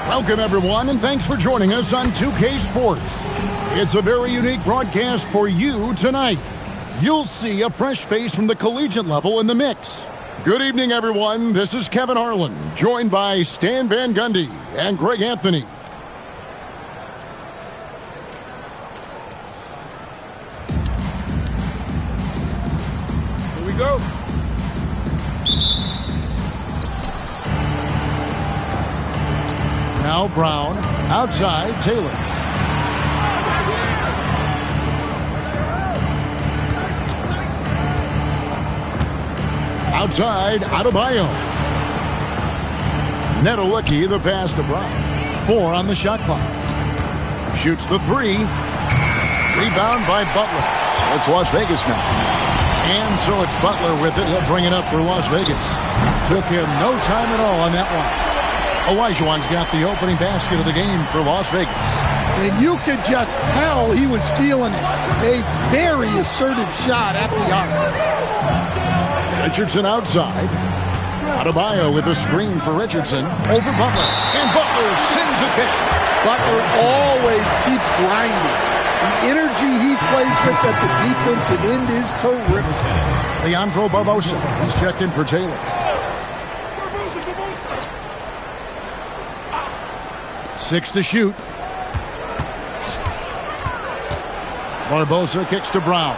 Welcome, everyone, and thanks for joining us on 2K Sports. It's a very unique broadcast for you tonight. You'll see a fresh face from the collegiate level in the mix. Good evening, everyone. This is Kevin Harlan, joined by Stan Van Gundy and Greg Anthony. Here we go. Now Brown, outside Taylor. Outside Adebayo. Nedelicki, the pass to Brown. 4 on the shot clock. Shoots the 3. Rebound by Butler. So it's Las Vegas now. And so it's Butler with it. He'll bring it up for Las Vegas. Took him no time at all on that one. Olajuwon's got the opening basket of the game for Las Vegas. And you could just tell he was feeling it. A very assertive shot at the arc. Richardson outside. Adebayo with a screen for Richardson. Over Butler. And Butler sends it in. Butler always keeps grinding. The energy he plays with at the defensive end is terrific. Leandro Barbosa. He's checked in for Taylor. Six to shoot. Barbosa kicks to Brown.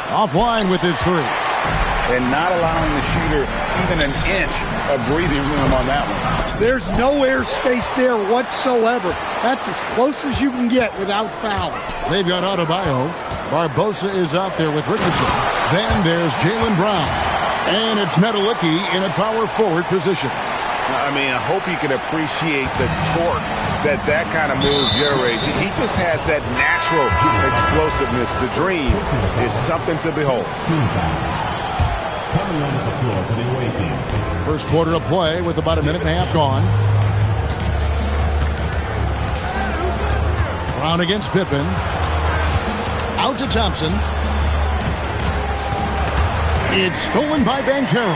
Offline with his 3. And not allowing the shooter even an inch of breathing room on that one. There's no air space there whatsoever. That's as close as you can get without fouling. They've got Adebayo. Barbosa is out there with Richardson. Then there's Jaylen Brown. And it's Nedelicki in a power forward position. I mean, I hope you can appreciate the torque that kind of move generates. He just has that natural explosiveness. The dream is something to behold. Coming onto the floor for the away team. First quarter of play with about a minute and a half gone. Brown against Pippen. Out to Thompson. It's stolen by Banchero.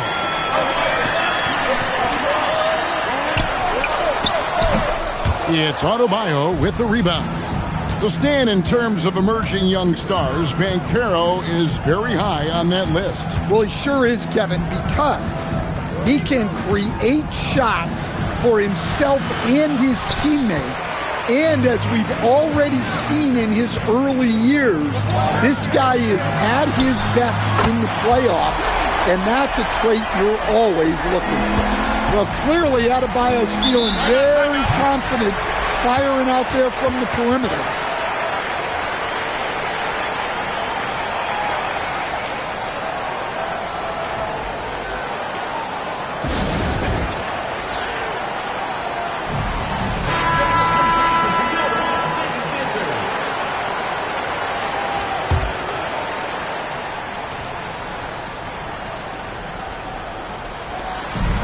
It's Adebayo with the rebound. So Stan, in terms of emerging young stars, Banchero is very high on that list. Well, he sure is, Kevin, because he can create shots for himself and his teammates. And as we've already seen in his early years, this guy is at his best in the playoffs, and that's a trait you're always looking for. Well, clearly Adebayo's feeling very confident firing out there from the perimeter.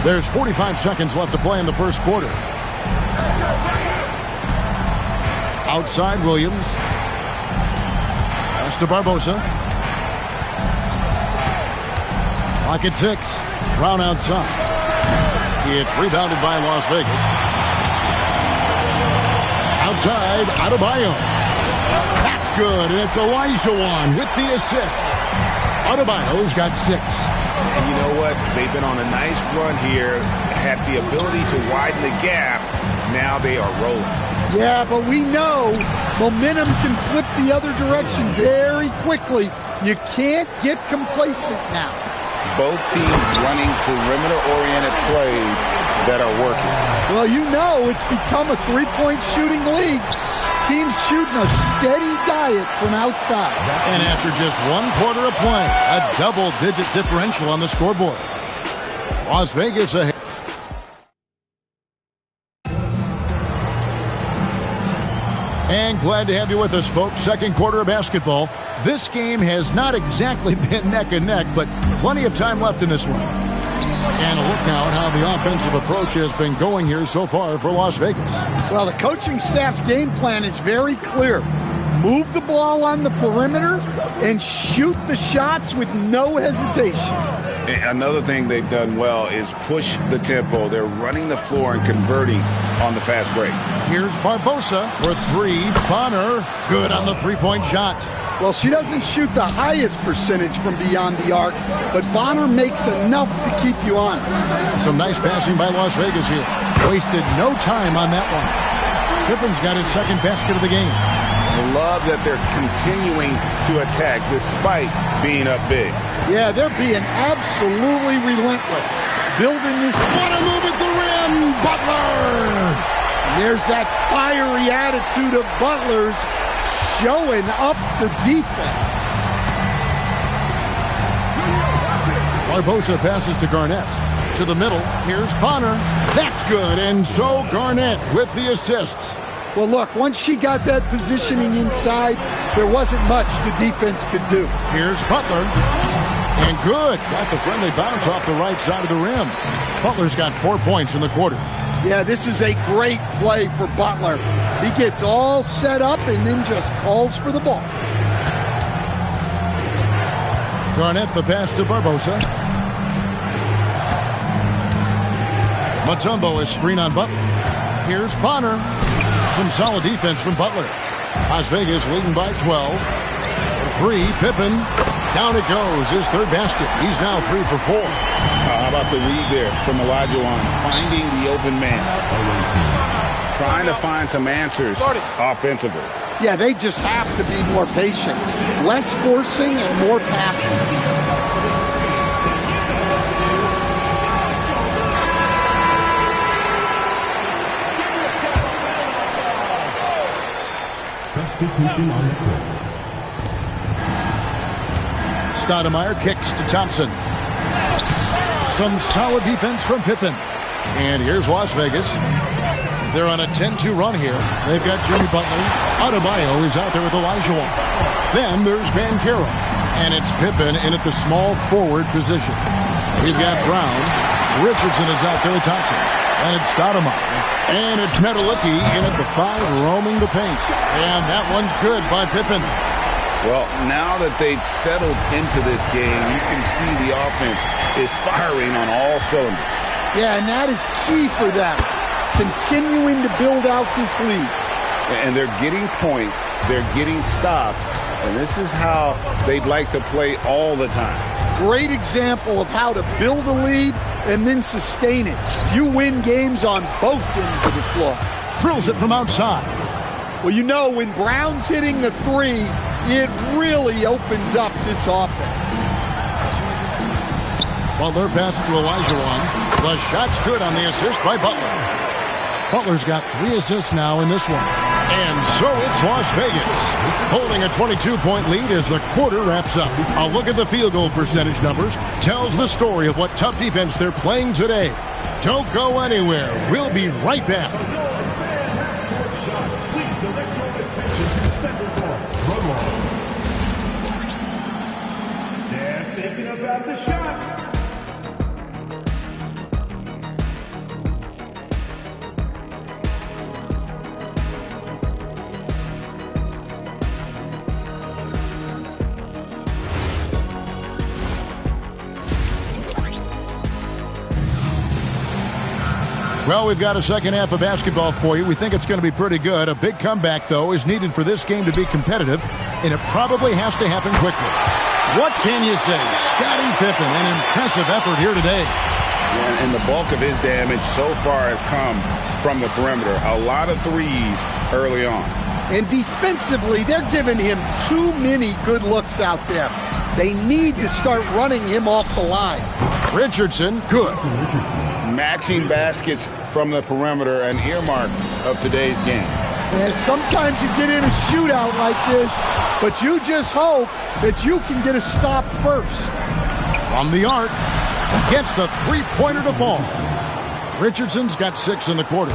There's 45 seconds left to play in the first quarter. Outside Williams. Pass to Barbosa. Clock at 6. Brown outside. It's rebounded by Las Vegas. Outside Adebayo. That's good, and it's Olajuwon with the assist. Adebayo's got 6. And you know what? They've been on a nice run here, had the ability to widen the gap. Now they are rolling. Yeah, but we know momentum can flip the other direction very quickly. You can't get complacent now. Both teams running perimeter-oriented plays that are working. Well, you know it's become a three-point shooting league. Teams shooting a steady diet from outside. And after just 1 quarter of play, a double-digit differential on the scoreboard. Las Vegas ahead. And glad to have you with us, folks. Second quarter of basketball. This game has not exactly been neck and neck, but plenty of time left in this one. And a look now at how the offensive approach has been going here so far for Las Vegas. Well, the coaching staff's game plan is very clear. Move the ball on the perimeter and shoot the shots with no hesitation. Another thing they've done well is push the tempo. They're running the floor and converting on the fast break. Here's Barbosa for three. Bonner, good on the three-point shot. Well, she doesn't shoot the highest percentage from beyond the arc, but Bonner makes enough to keep you honest. Some nice passing by Las Vegas here. Wasted no time on that one. Pippen's got his second basket of the game. I love that they're continuing to attack despite being up big. Yeah, they're being absolutely relentless. Building this. What a move at the rim, Butler! There's that fiery attitude of Butler's showing up the defense. Barbosa passes to Garnett. To the middle, here's Bonner. That's good, and so Garnett with the assists. Well, look, once she got that positioning inside, there wasn't much the defense could do. Here's Butler. And good. Got the friendly bounce off the right side of the rim. Butler's got 4 points in the quarter. Yeah, this is a great play for Butler. He gets all set up and then just calls for the ball. Garnett the pass to Barbosa. Mutombo is screen on Butler. Here's Bonner. Some solid defense from Butler. Las Vegas leading by 12. Three, Pippen. Down it goes. His third basket. He's now 3 for 4. How about the read there from Olajuwon? Finding the open man. Trying to find some answers offensively. Yeah, they just have to be more patient. Less forcing and more passing. Substitution on the court. Stoudemire kicks to Thompson. Some solid defense from Pippen. And here's Las Vegas. They're on a 10-2 run here. They've got Jimmy Butler. Adebayo is out there with Olajuwon. Then there's Banchero. And it's Pippen in at the small forward position. We've got Brown. Richardson is out there with Thompson. And it's Stoudemire. And it's Metallicki in at the 5, roaming the paint. And that one's good by Pippen. Well, now that they've settled into this game, you can see the offense is firing on all cylinders. Yeah, and that is key for them. Continuing to build out this lead. And they're getting points. They're getting stops. And this is how they'd like to play all the time. Great example of how to build a lead and then sustain it. You win games on both ends of the floor. Drills it from outside. Well, you know, when Brown's hitting the 3, it really opens up this offense. Butler passes to Olajuwon. The shot's good on the assist by Butler. Butler's got 3 assists now in this one. And so it's Las Vegas, holding a 22-point lead as the quarter wraps up. A look at the field goal percentage numbers tells the story of what tough defense they're playing today. Don't go anywhere. We'll be right back. They're thinking about the shot. Well, we've got a second half of basketball for you. We think it's going to be pretty good. A big comeback, though, is needed for this game to be competitive, and it probably has to happen quickly. What can you say? Scottie Pippen, an impressive effort here today. And the bulk of his damage so far has come from the perimeter. A lot of threes early on. And defensively, they're giving him too many good looks out there. They need to start running him off the line. Richardson, good. Matching baskets from the perimeter, an earmark of today's game. And sometimes you get in a shootout like this, but you just hope that you can get a stop first. From the arc, gets the three-pointer to fall. Richardson's got 6 in the quarter.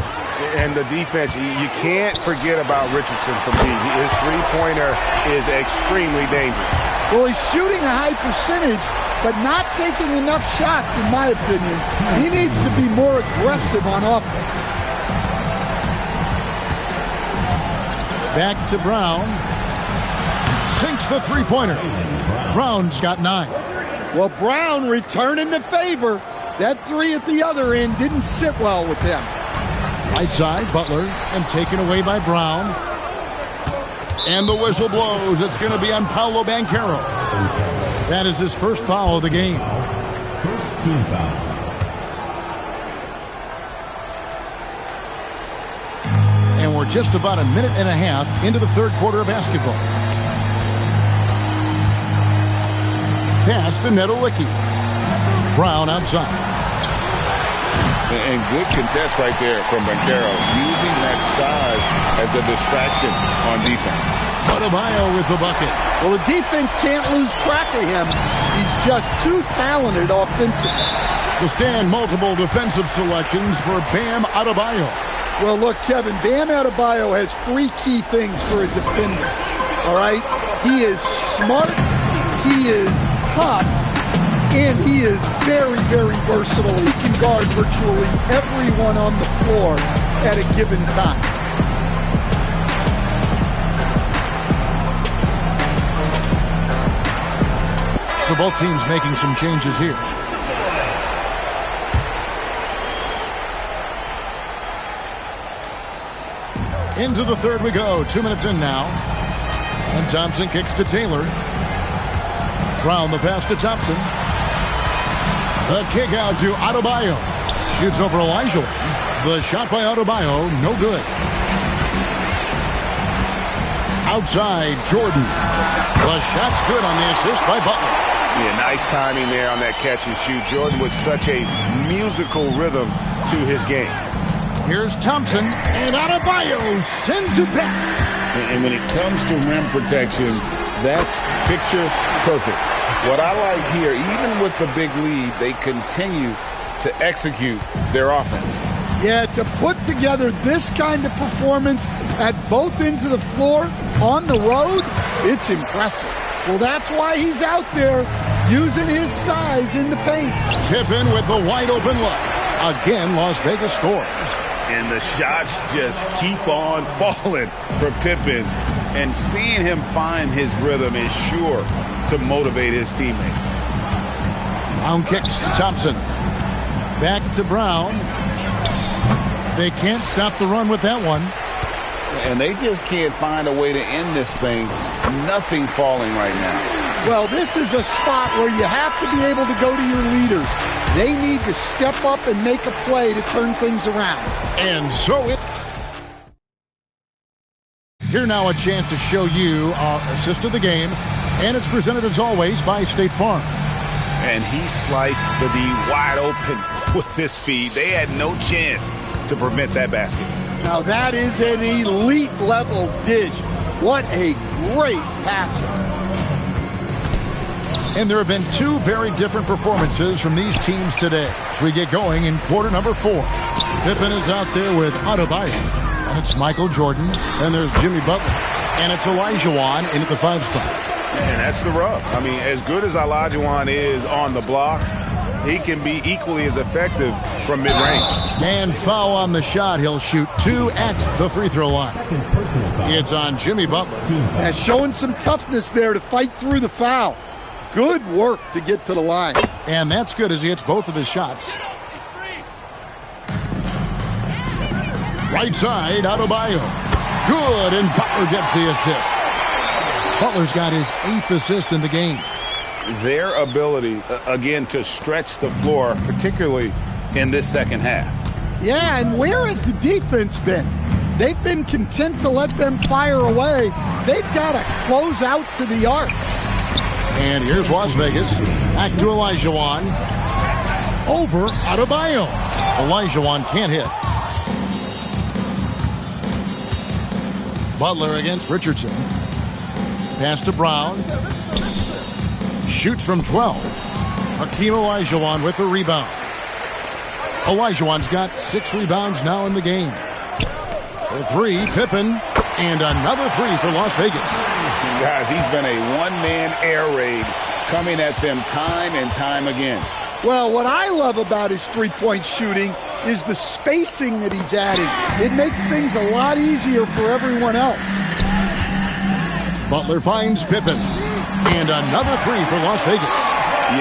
And the defense, you can't forget about Richardson from deep. His three-pointer is extremely dangerous. Well, he's shooting a high percentage, but not taking enough shots, in my opinion. He needs to be more aggressive on offense. Back to Brown. Sinks the three-pointer. Brown's got 9. Well, Brown returning the favor. That three at the other end didn't sit well with them. Right side, Butler, and taken away by Brown. And the whistle blows. It's going to be on Paolo Banchero. That is his first foul of the game. First team foul. And we're just about a minute and a half into the third quarter of basketball. Pass to Nedolicki. Brown outside. And good contest right there from Banchero, using that size as a distraction on defense. Adebayo with the bucket. Well, the defense can't lose track of him. He's just too talented offensively. To stand, multiple defensive selections for Bam Adebayo. Well, look, Kevin, Bam Adebayo has 3 key things for a defender. All right? He is smart, he is tough, and he is very, very versatile. He can guard virtually everyone on the floor at a given time. So both teams making some changes here. Into the third we go. 2 minutes in now. And Thompson kicks to Taylor. Brown the pass to Thompson. The kick out to Adebayo. Shoots over Elijah. The shot by Adebayo, no good. Outside, Jordan. The shot's good on the assist by Butler. Yeah, nice timing there on that catch and shoot. Jordan with such a musical rhythm to his game. Here's Thompson, and Adebayo sends it back. And when it comes to rim protection, that's picture perfect. What I like here, even with the big lead, they continue to execute their offense. Yeah, to put together this kind of performance at both ends of the floor on the road, it's impressive. Well, that's why he's out there using his size in the paint. Pippen with the wide open look. Again, Las Vegas scores. And the shots just keep on falling for Pippen. And seeing him find his rhythm is sure to motivate his teammates. Brown kicks to Thompson. Back to Brown. They can't stop the run with that one. And they just can't find a way to end this thing. Nothing falling right now. Well, this is a spot where you have to be able to go to your leaders. They need to step up and make a play to turn things around. And so it... Here now a chance to show you our assist of the game. And it's presented as always by State Farm. And he sliced the D wide open with this feed. They had no chance to prevent that basket. Now that is an elite level dish. What a great passer. And there have been 2 very different performances from these teams today as we get going in quarter number 4. Pippen is out there with Adebayo. And it's Michael Jordan. And there's Jimmy Butler. And it's Olajuwon in at the 5 spot. And that's the rub. I mean, as good as Olajuwon is on the blocks, he can be equally as effective from mid-range. And foul on the shot. He'll shoot 2 at the free throw line. It's on Jimmy Butler. And showing some toughness there to fight through the foul. Good work to get to the line. And that's good as he hits both of his shots. Right side, Adebayo. Good, and Butler gets the assist. Butler's got his 8th assist in the game. Their ability, again, to stretch the floor, particularly in this second half. Yeah, and where has the defense been? They've been content to let them fire away. They've got to close out to the arc. And here's Las Vegas. Back to Olajuwon. Over Adebayo. Olajuwon can't hit. Butler against Richardson. Pass to Brown. Shoots from 12. Hakeem Olajuwon with the rebound. Olajuwon's got 6 rebounds now in the game. For 3, Pippen. And another 3 for Las Vegas. Guys, he's been a one-man air raid coming at them time and time again. Well, what I love about his three-point shooting is the spacing that he's adding. It makes things a lot easier for everyone else. Butler finds Pippen. And another three for Las Vegas.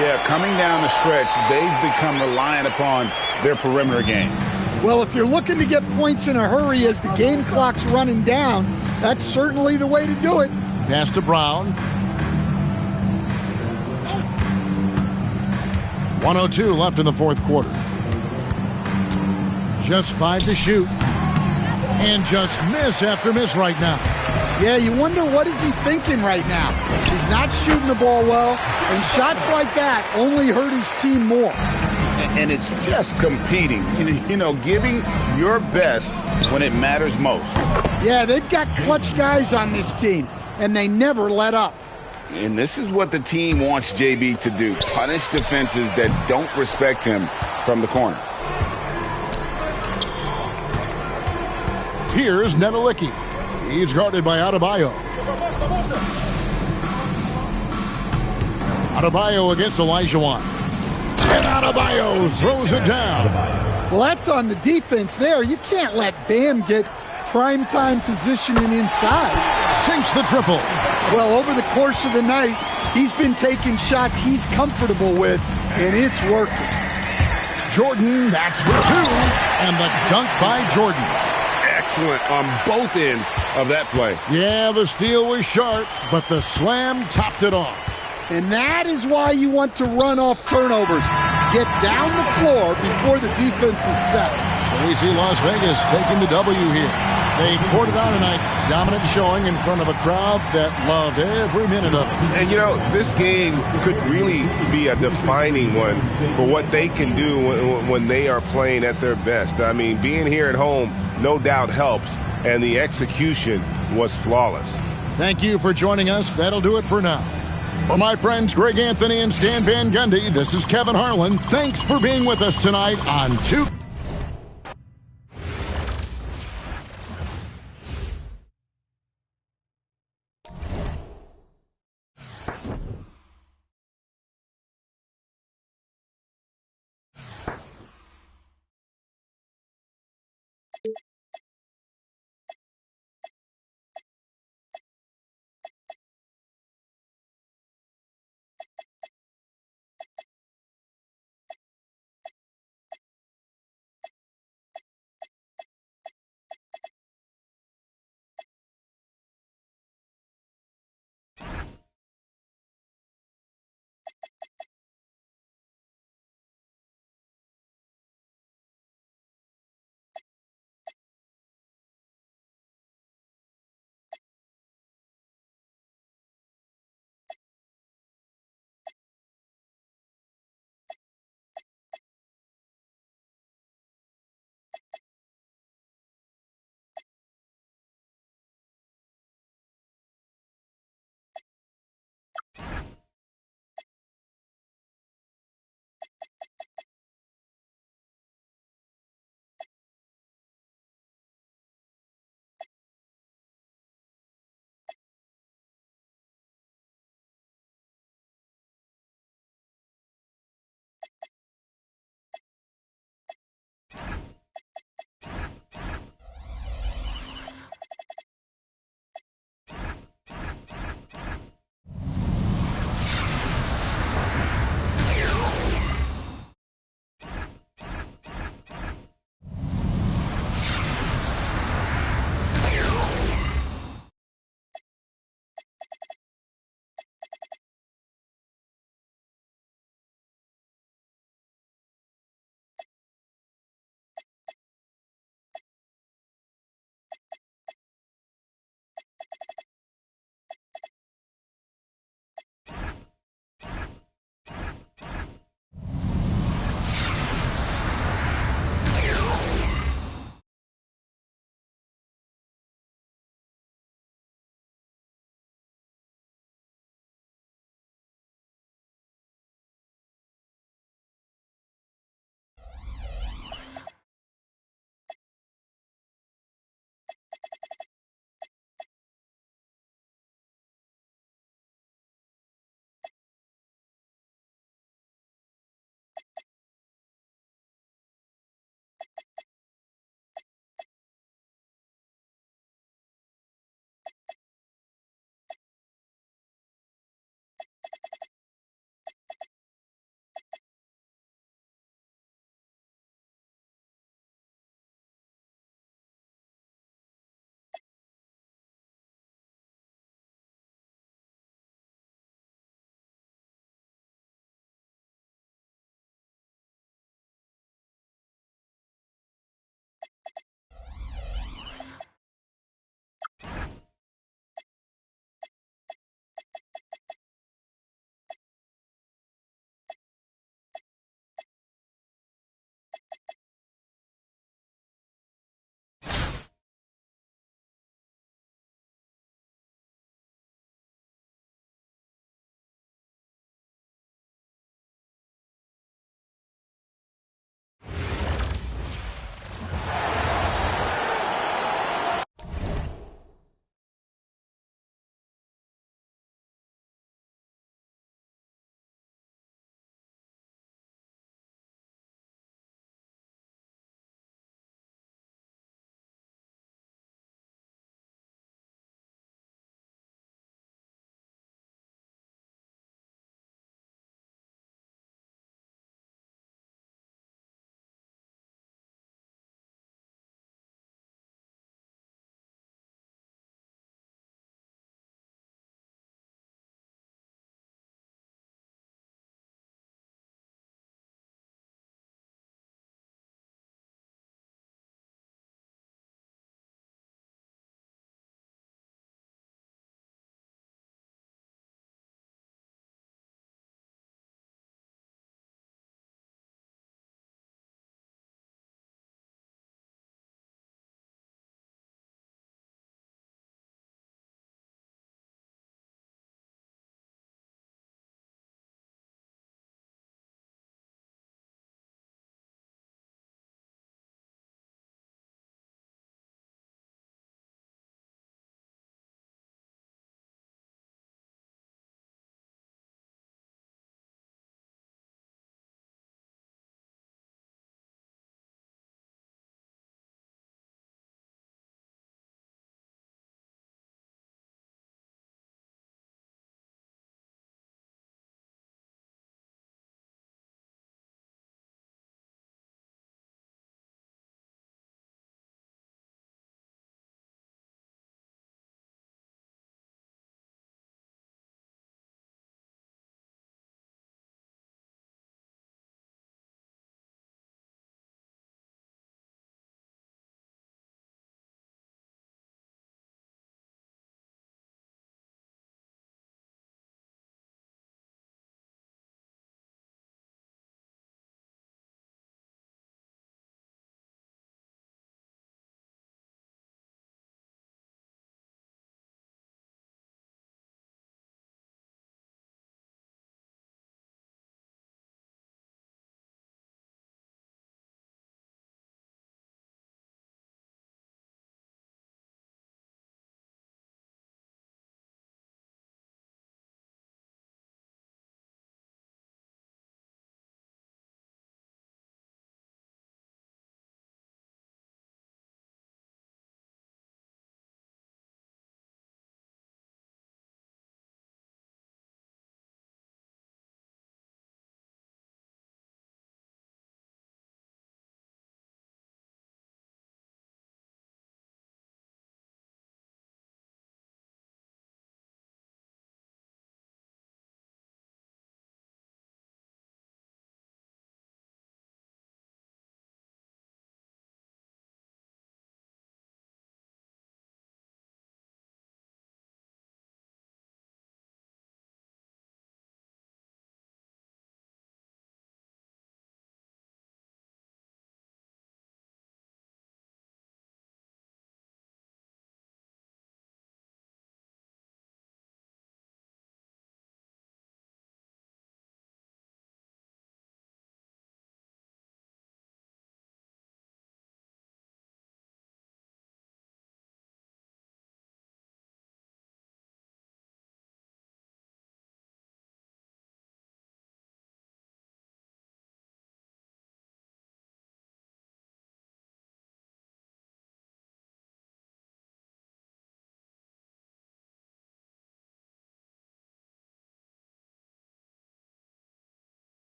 Yeah, coming down the stretch, they've become reliant upon their perimeter game. Well, if you're looking to get points in a hurry as the game clock's running down, that's certainly the way to do it. Pass to Brown. 1:02 left in the fourth quarter. Just 5 to shoot. And just miss after miss right now. Yeah, you wonder what is he thinking right now. He's not shooting the ball well, and shots like that only hurt his team more. And it's just competing, giving your best when it matters most. Yeah, they've got clutch guys on this team, and they never let up. And this is what the team wants JB to do, punish defenses that don't respect him from the corner. Here's Nedelicki. He's guarded by Adebayo. Adebayo against Olajuwon. And Adebayo throws it down. Well, that's on the defense there. You can't let Bam get primetime positioning inside. Sinks the triple. Well, over the course of the night, he's been taking shots he's comfortable with, and it's working. Jordan, that's for two. And the dunk by Jordan. Excellent on both ends of that play. Yeah, the steal was sharp, but the slam topped it off. And that is why you want to run off turnovers. Get down the floor before the defense is set. So we see Las Vegas taking the W here. They poured it on tonight. Dominant showing in front of a crowd that loved every minute of it. And, this game could really be a defining one for what they can do when they are playing at their best. I mean, being here at home no doubt helps, and the execution was flawless. Thank you for joining us. That'll do it for now. For my friends Greg Anthony and Stan Van Gundy, this is Kevin Harlan. Thanks for being with us tonight on 2.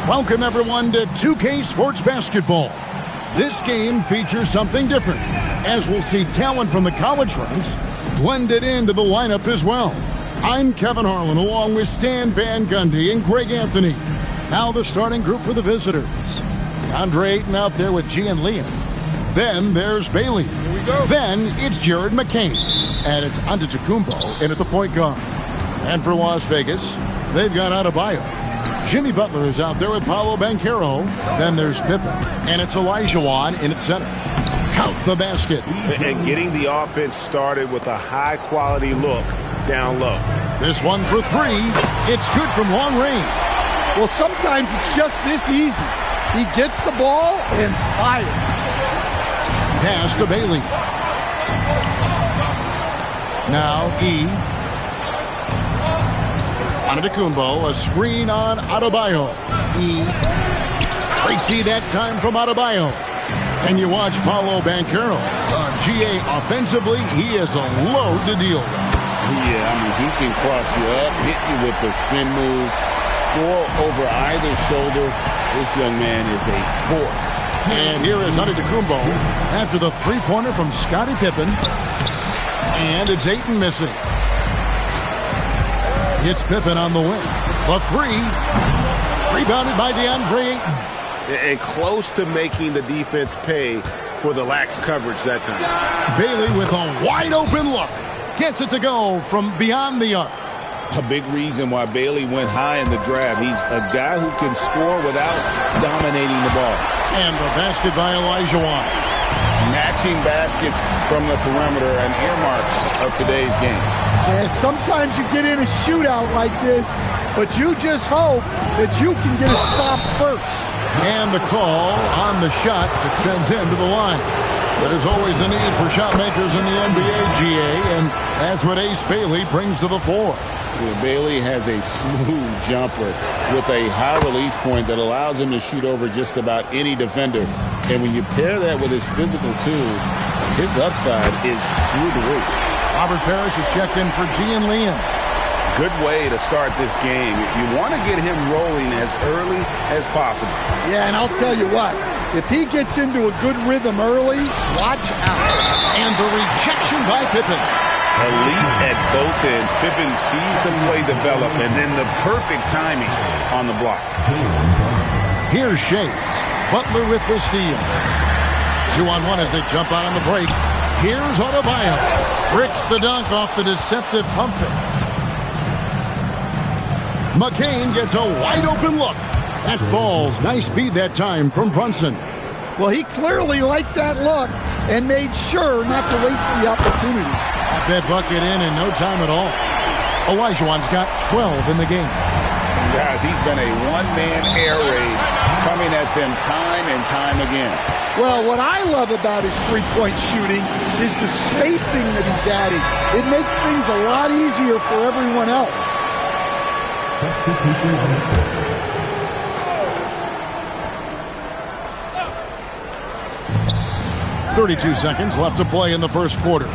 Welcome, everyone, to 2K Sports Basketball. This game features something different, as we'll see talent from the college ranks blended into the lineup as well. I'm Kevin Harlan, along with Stan Van Gundy and Greg Anthony. Now the starting group for the visitors. Andre Ayton out there with G and Liam. Then there's Bailey. Here we go. Then it's Jared McCain. And it's Antetokounmpo in at the point guard. And for Las Vegas, they've got Adebayo. Jimmy Butler is out there with Paolo Banchero. Then there's Pippen. And it's Olajuwon in at center. Count the basket. And getting the offense started with a high-quality look down low. This one for three. It's good from long range. Well, sometimes it's just this easy. He gets the ball and fires. Pass to Bailey. Now E. Antetokounmpo, a screen on Adebayo. E. Great D that time from Adebayo. And you watch Paolo Banchero. G.A. offensively, he is a load to deal with. Yeah, I mean, he can cross you up, hit you with a spin move, score over either shoulder. This young man is a force. And here is Antetokounmpo after the three-pointer from Scottie Pippen. And it's Ayton missing. It's Pippen on the wing. The three. Rebounded by DeAndre Ayton. And close to making the defense pay for the lax coverage that time. Bailey with a wide-open look. Gets it to go from beyond the arc. A big reason why Bailey went high in the draft. He's a guy who can score without dominating the ball. And the basket by Olajuwon. Matching baskets from the perimeter, an earmark of today's game. And sometimes you get in a shootout like this, but you just hope that you can get a stop first. And the call on the shot that sends him to the line. There's always a need for shot makers in the NBA, GA, and that's what Ace Bailey brings to the fore. Bailey has a smooth jumper with a high release point that allows him to shoot over just about any defender. And when you pair that with his physical tools, his upside is through the roof. Robert Parrish is checked in for G and Liam. Good way to start this game. You want to get him rolling as early as possible. Yeah, and I'll tell you what, if he gets into a good rhythm early, watch out. And the rejection by Pippen. Elite at both ends. Pippen sees the play develop, and then the perfect timing on the block. Here's Shades. Butler with the steal. 2-on-1 as they jump out on the break. Here's Adebayo. Bricks the dunk off the deceptive pump fake. McCain gets a wide-open look. That falls. Nice speed that time from Brunson. Well, he clearly liked that look and made sure not to waste the opportunity. Got that bucket in no time at all. Olajuwon's got 12 in the game. Guys, he's been a one-man air raid coming at them time and time again. Well, what I love about his three-point shooting is the spacing that he's adding. It makes things a lot easier for everyone else. Substitution on the court. .32 seconds left to play in the first quarter.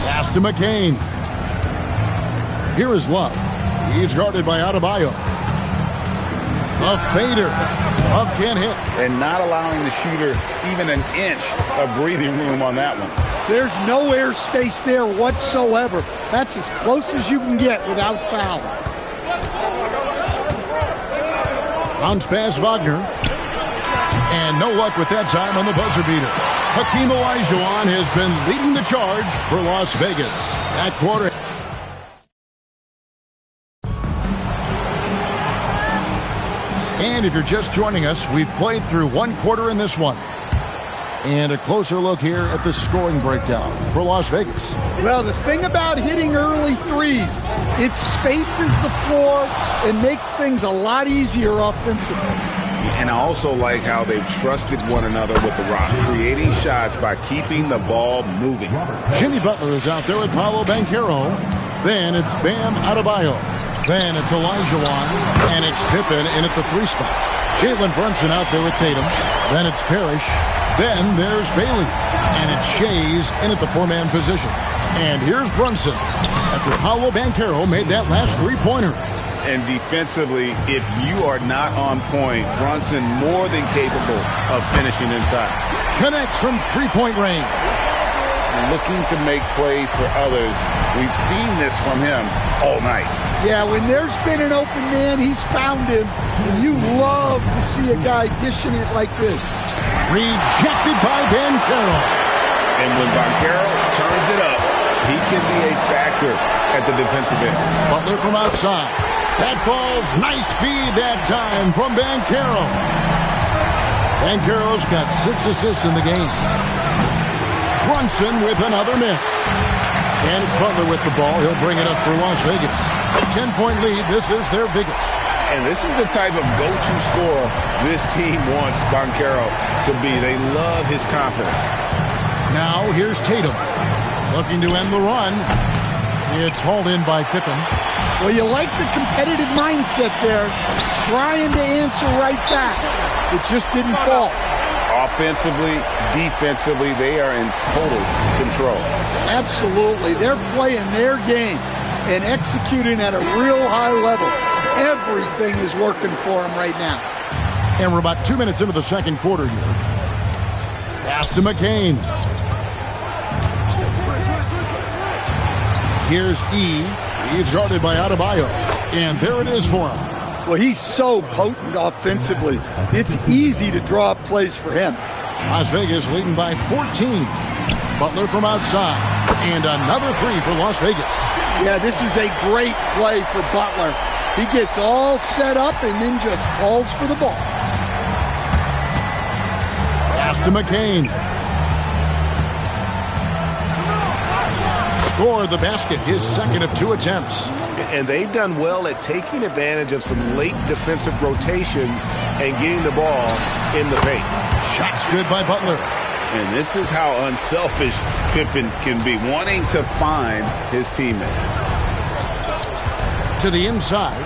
Pass to McCain. Here is Love. He's guarded by Adebayo. A fader. Love can't hit. And not allowing the shooter even an inch of breathing room on that one. There's no air space there whatsoever. That's as close as you can get without fouling. Bounce pass Wagner. And no luck with that time on the buzzer beater. Hakeem Olajuwon has been leading the charge for Las Vegas. That quarter. And if you're just joining us, we've played through one quarter in this one. And a closer look here at the scoring breakdown for Las Vegas. Well, the thing about hitting early threes, it spaces the floor and makes things a lot easier offensively. And I also like how they've trusted one another with the rock, creating shots by keeping the ball moving. Jimmy Butler is out there with Paolo Banchero. Then it's Bam Adebayo. Then it's Olajuwon. And it's Pippen in at the three spot. Jalen Brunson out there with Tatum. Then it's Parrish. Then there's Bailey. And it's Shays in at the four-man position. And here's Brunson after Paolo Banchero made that last three-pointer. And defensively, if you are not on point, Brunson more than capable of finishing inside. Connects from three-point range. Looking to make plays for others. We've seen this from him all night. Yeah, when there's been an open man, he's found him. And you love to see a guy dishing it like this. Rejected by Banchero. And when Banchero turns it up, he can be a factor at the defensive end. Butler from outside. That falls. Nice feed that time from Banchero. Banchero's got 6 assists in the game. Brunson with another miss. And it's Butler with the ball. He'll bring it up for Las Vegas. A 10-point lead. This is their biggest. And this is the type of go-to scorer this team wants Banchero to be. They love his confidence. Now here's Tatum. Looking to end the run. It's hauled in by Pippen. Well, you like the competitive mindset there. Trying to answer right back. It just didn't fall. Offensively, defensively, they are in total control. Absolutely. They're playing their game and executing at a real high level. Everything is working for them right now. And we're about 2 minutes into the second quarter here. Pass to McCain. Here's E. He's guarded by Adebayo. And there it is for him. Well, he's so potent offensively. It's easy to draw up plays for him. Las Vegas leading by 14. Butler from outside. And another three for Las Vegas. Yeah, this is a great play for Butler. He gets all set up and then just calls for the ball. Pass to McCain. Scored the basket, his second of 2 attempts. And they've done well at taking advantage of some late defensive rotations and getting the ball in the paint. Shots good by Butler. And this is how unselfish Pippen can be, wanting to find his teammate. To the inside.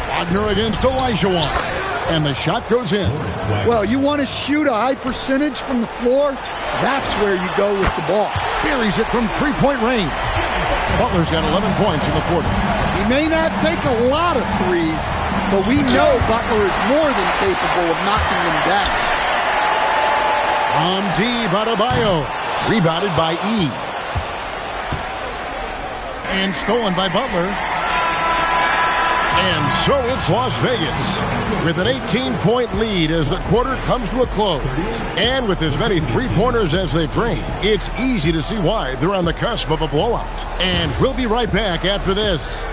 Wagner against Olajuwon. And the shot goes in. Well, you want to shoot a high percentage from the floor? That's where you go with the ball. Buries it from three-point range. Butler's got 11 points in the quarter. He may not take a lot of threes, but we know Butler is more than capable of knocking them down. On deep, Adebayo. Rebounded by E. And stolen by Butler. And so it's Las Vegas with an 18-point lead as the quarter comes to a close. And with as many three-pointers as they've drained, it's easy to see why they're on the cusp of a blowout. And we'll be right back after this.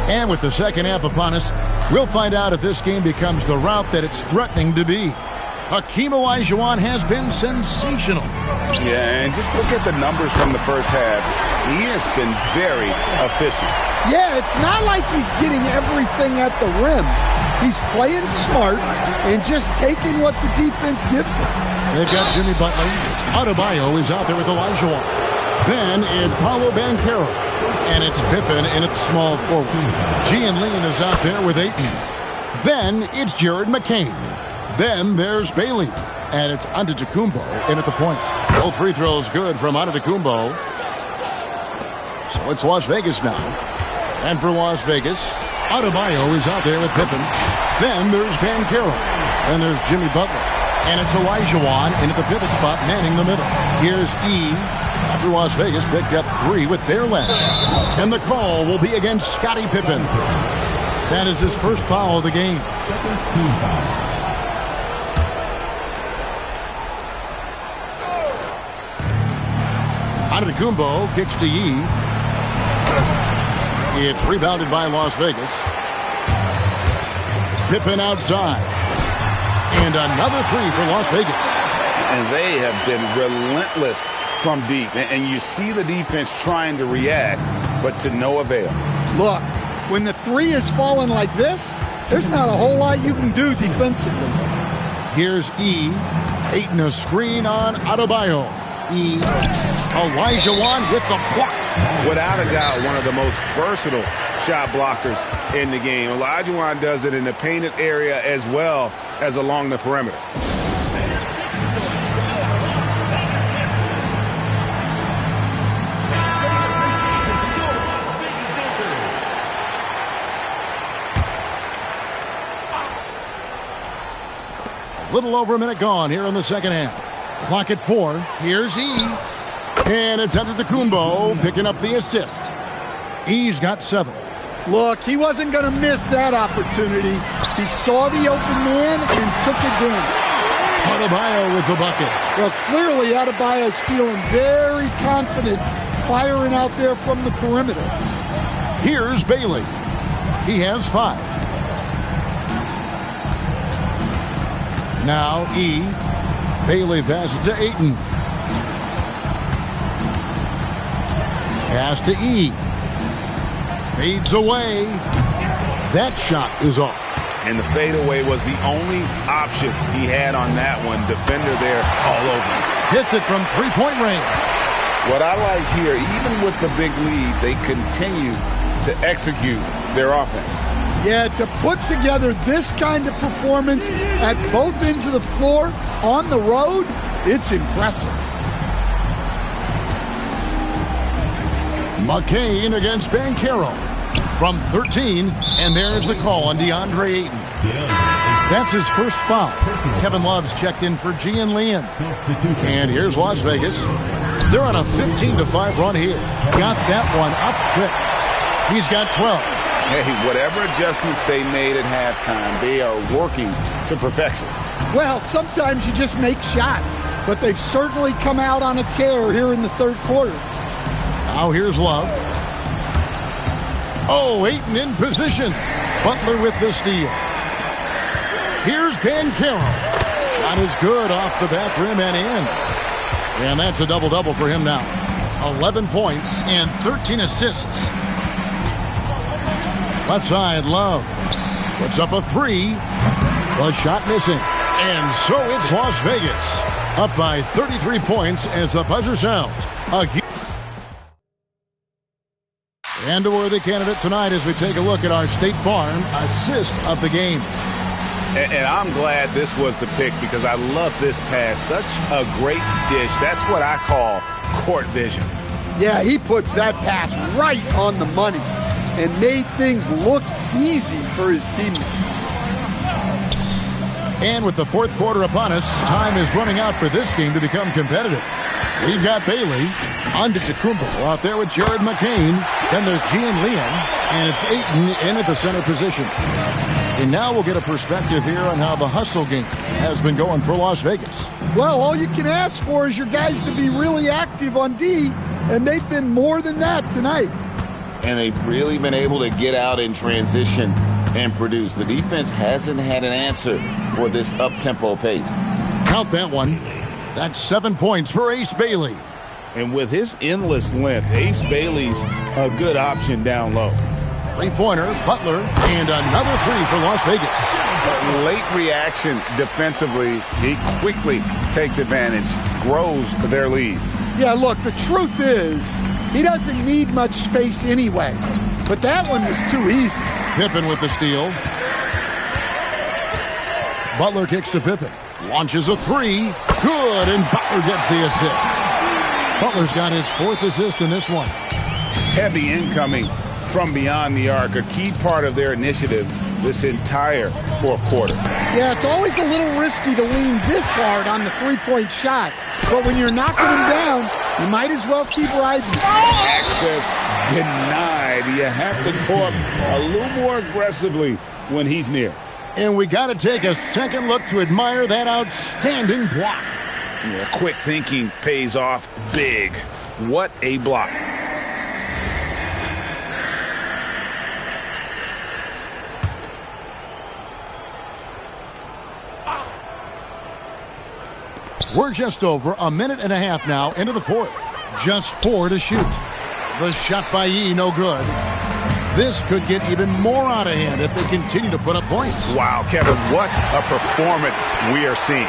And with the second half upon us, we'll find out if this game becomes the route that it's threatening to be. Hakeem Olajuwon has been sensational. Yeah, and just look at the numbers from the first half. He has been very efficient. Yeah, it's not like he's getting everything at the rim. He's playing smart and just taking what the defense gives him. They've got Jimmy Butler. Adebayo is out there with Olajuwon. Then it's Paolo Banchero. And it's Pippen and it's small forward. Gian Lean is out there with Ayton. Then it's Jared McCain. Then there's Bailey. And it's Antetokounmpo in at the point. Both free throws good from Antetokounmpo. So it's Las Vegas now. And for Las Vegas, Adebayo is out there with Pippen. Then there's Banchero. Then there's Jimmy Butler. And it's Olajuwon in at the pivot spot, manning the middle. Here's E. After Las Vegas picked up 3 with their last. And the call will be against Scottie Pippen. That is his first foul of the game. Second team foul. Antetokounmpo kicks to Yee. It's rebounded by Las Vegas. Pippen outside. And another 3 for Las Vegas. And they have been relentless from deep. And you see the defense trying to react, but to no avail. Look, when the 3 is falling like this, there's not a whole lot you can do defensively. Here's E. Ayton a screen on Adebayo. E. Olajuwon with the block. Without a doubt, one of the most versatile shot blockers in the game. Olajuwon does it in the painted area as well as along the perimeter. A little over a minute gone here in the second half. Clock at 4. Here's E. And it's Antetokounmpo picking up the assist. E's got 7. Look, he wasn't going to miss that opportunity. He saw the open man and took advantage. Adebayo with the bucket. Well, clearly Adebayo's feeling very confident firing out there from the perimeter. Here's Bailey. He has 5. Now E. Bailey passes to Ayton. Pass to E. Fades away. That shot is off. And the fadeaway was the only option he had on that one. Defender there all over him. Hits it from three-point range. What I like here, even with the big lead, they continue to execute their offense. Yeah, to put together this kind of performance at both ends of the floor on the road, it's impressive. McCain against Banchero from 13, and there's the call on DeAndre Ayton. That's his first foul. Kevin Love's checked in for Gian Leon. And here's Las Vegas. They're on a 15-5 run here. Got that one up quick. He's got 12. Hey, whatever adjustments they made at halftime, they are working to perfection. Well, sometimes you just make shots, but they've certainly come out on a tear here in the third quarter. Now here's Love. Oh, Ayton in position. Butler with the steal. Here's Banchero. Shot is good off the back rim and in. And that's a double-double for him now. 11 points and 13 assists. Left side, Love. Puts up a 3. The shot missing. And so it's Las Vegas. Up by 33 points as the buzzer sounds. And a worthy candidate tonight as we take a look at our State Farm assist of the game. And I'm glad this was the pick because I love this pass. Such a great dish. That's what I call court vision. Yeah, he puts that pass right on the money and made things look easy for his teammates. And with the fourth quarter upon us, time is running out for this game to become competitive. We've got Bailey, Antetokounmpo out there with Jared McCain. Then there's Gian Leon, and it's Ayton in at the center position. And now we'll get a perspective here on how the hustle game has been going for Las Vegas. Well, all you can ask for is your guys to be really active on D, and they've been more than that tonight. And they've really been able to get out in transition and produce. The defense hasn't had an answer for this up-tempo pace. Count that one. That's 7 points for Ace Bailey. And with his endless length, Ace Bailey's a good option down low. Three-pointer, Butler, and another 3 for Las Vegas. Late reaction defensively. He quickly takes advantage, grows their lead. Yeah, look, the truth is he doesn't need much space anyway. But that one was too easy. Pippen with the steal. Butler kicks to Pippen. Launches a 3. Good, and Butler gets the assist. Butler's got his 4th assist in this one. Heavy incoming from beyond the arc, a key part of their initiative this entire fourth quarter. Yeah, it's always a little risky to lean this hard on the three-point shot. But when you're knocking him down, you might as well keep riding. Access denied. You have to go up a little more aggressively when he's near. And we got to take a second look to admire that outstanding block. Yeah, quick thinking pays off big. What a block. We're just over a minute and a half now into the fourth. Just 4 to shoot. The shot by Yee, no good. This could get even more out of hand if they continue to put up points. Wow, Kevin, what a performance we are seeing.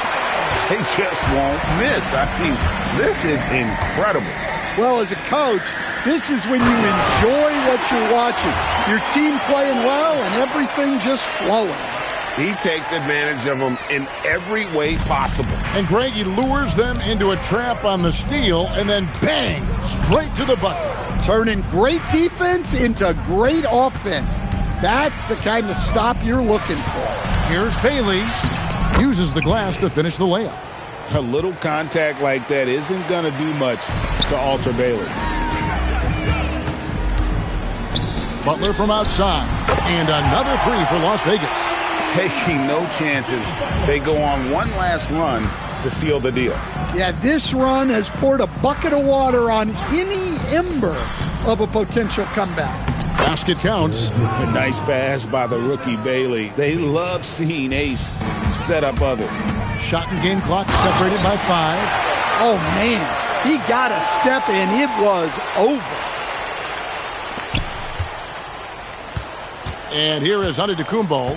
They just won't miss. I mean, this is incredible. Well, as a coach, This is when you enjoy what you're watching. Your team playing well and everything just flowing. He takes advantage of them in every way possible. And Greg, he lures them into a trap on the steal and then bang, straight to the bucket. Turning great defense into great offense. That's the kind of stop you're looking for. Here's Bailey. Uses the glass to finish the layup. A little contact like that isn't going to do much to alter Bailey. Butler from outside. And another three for Las Vegas. Taking no chances. They go on one last run to seal the deal. Yeah, this run has poured a bucket of water on any ember of a potential comeback. Basket counts. A nice pass by the rookie Bailey. They love seeing Ace set up others. Shot and game clock separated by 5. Oh, man. He got a step and it was over. And here is Antetokounmpo.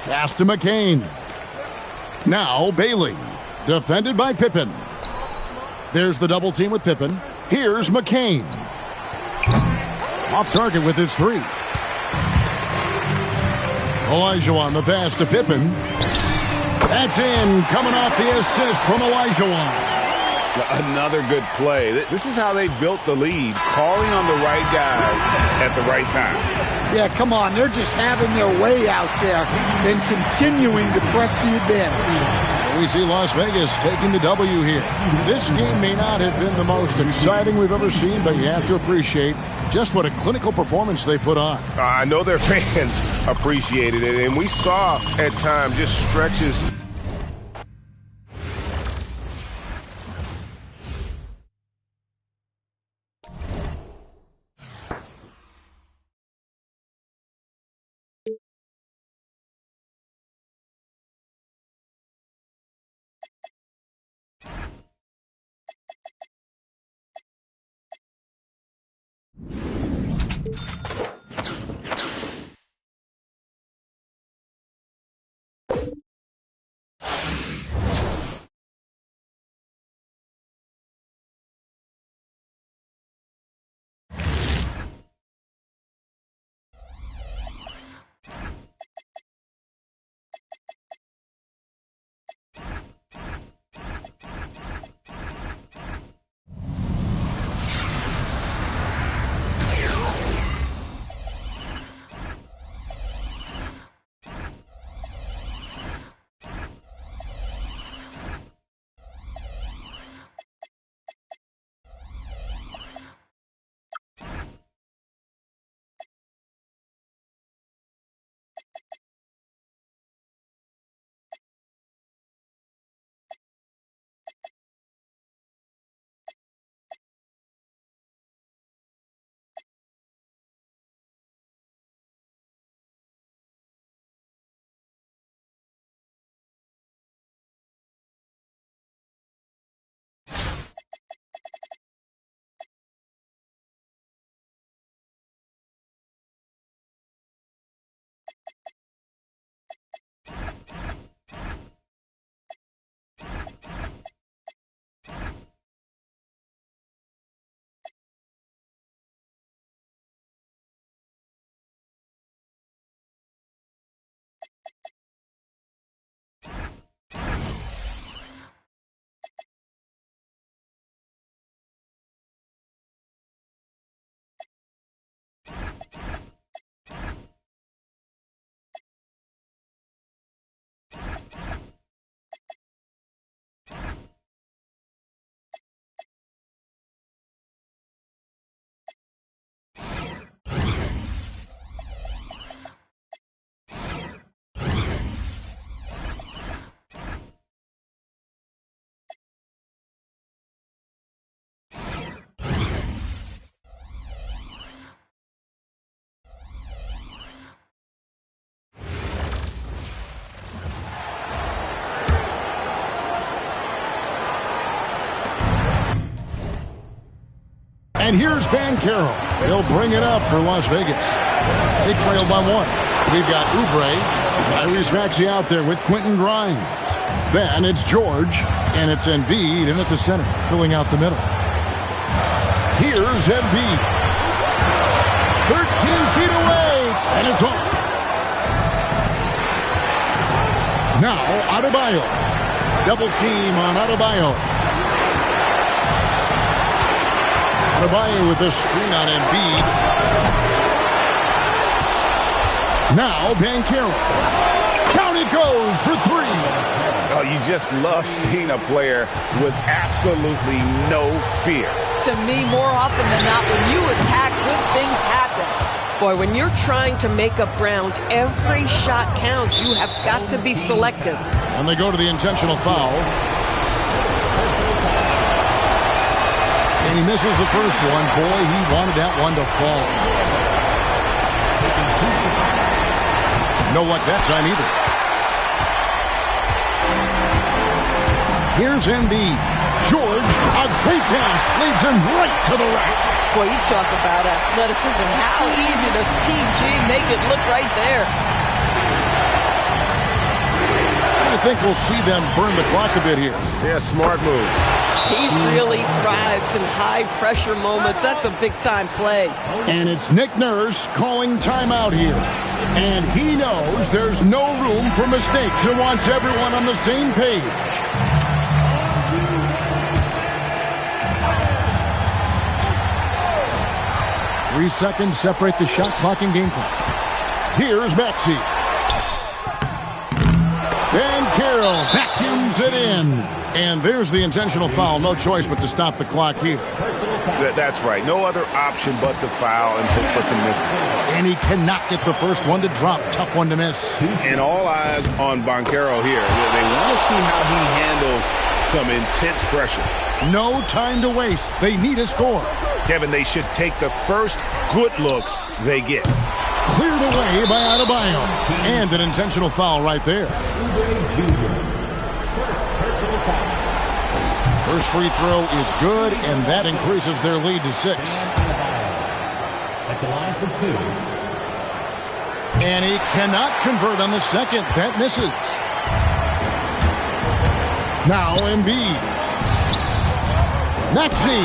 Pass to McCain. Now Bailey. Defended by Pippen. There's the double team with Pippen. Here's McCain. Off target with his three. Olajuwon the pass to Pippen. That's in. Coming off the assist from Olajuwon. Another good play. This is how they built the lead, calling on the right guys at the right time. Yeah, come on. They're just having their way out there and continuing to press the advantage. So we see Las Vegas taking the W here. This game may not have been the most exciting we've ever seen, but you have to appreciate just what a clinical performance they put on. I know their fans appreciated it, and we saw at times just stretches. And here's Banchero. He'll bring it up for Las Vegas. They trail by 1. We've got Oubre, Tyrese Maxey out there with Quentin Grimes. Then it's George, and it's Embiid in at the center, filling out the middle. Here's Embiid. 13 feet away, and it's off. Now, Adebayo. Double team on Adebayo. Adebayo with this screen on Embiid. Now, Banchero. Down it goes for three. Oh, you just love seeing a player with absolutely no fear. To me, more often than not, when you attack, good things happen. Boy, when you're trying to make up ground, every shot counts. You have got to be selective. And they go to the intentional foul. And he misses the first one. Boy, he wanted that one to fall. No luck that time either. Here's Embiid. George, a great pass, leads him right to the rack. Boy, you talk about athleticism. How easy does PG make it look right there? I think we'll see them burn the clock a bit here. Yeah, smart move. He really thrives in high-pressure moments. That's a big-time play. And it's Nick Nurse calling timeout here. And he knows there's no room for mistakes and wants everyone on the same page. Three seconds separate the shot clock and game clock. Here's Maxey. And Carroll vacuums it in. And there's the intentional foul. No choice but to stop the clock here. That's right. No other option but to foul and hope for some misses. And he cannot get the first one to drop. Tough one to miss. And all eyes on Banchero here. They want to see how he handles some intense pressure. No time to waste. They need a score. Kevin, they should take the first good look they get. Cleared away by Adebayo. And an intentional foul right there. First free throw is good, and that increases their lead to 6. At the line for two. And he cannot convert on the second. That misses. Now Embiid. Maxey.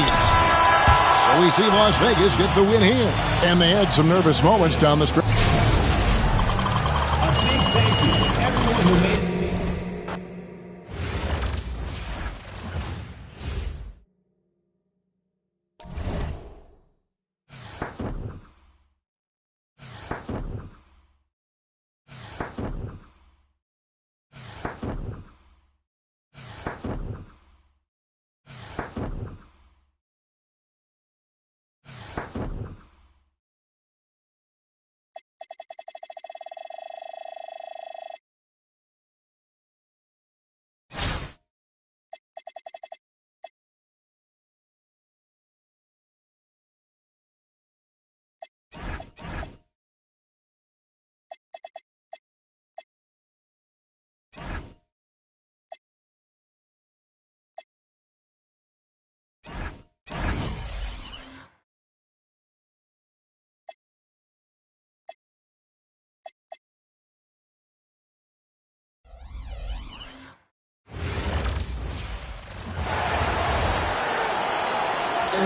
So we see Las Vegas get the win here. And they had some nervous moments down the stretch. A big thank you to everyone who made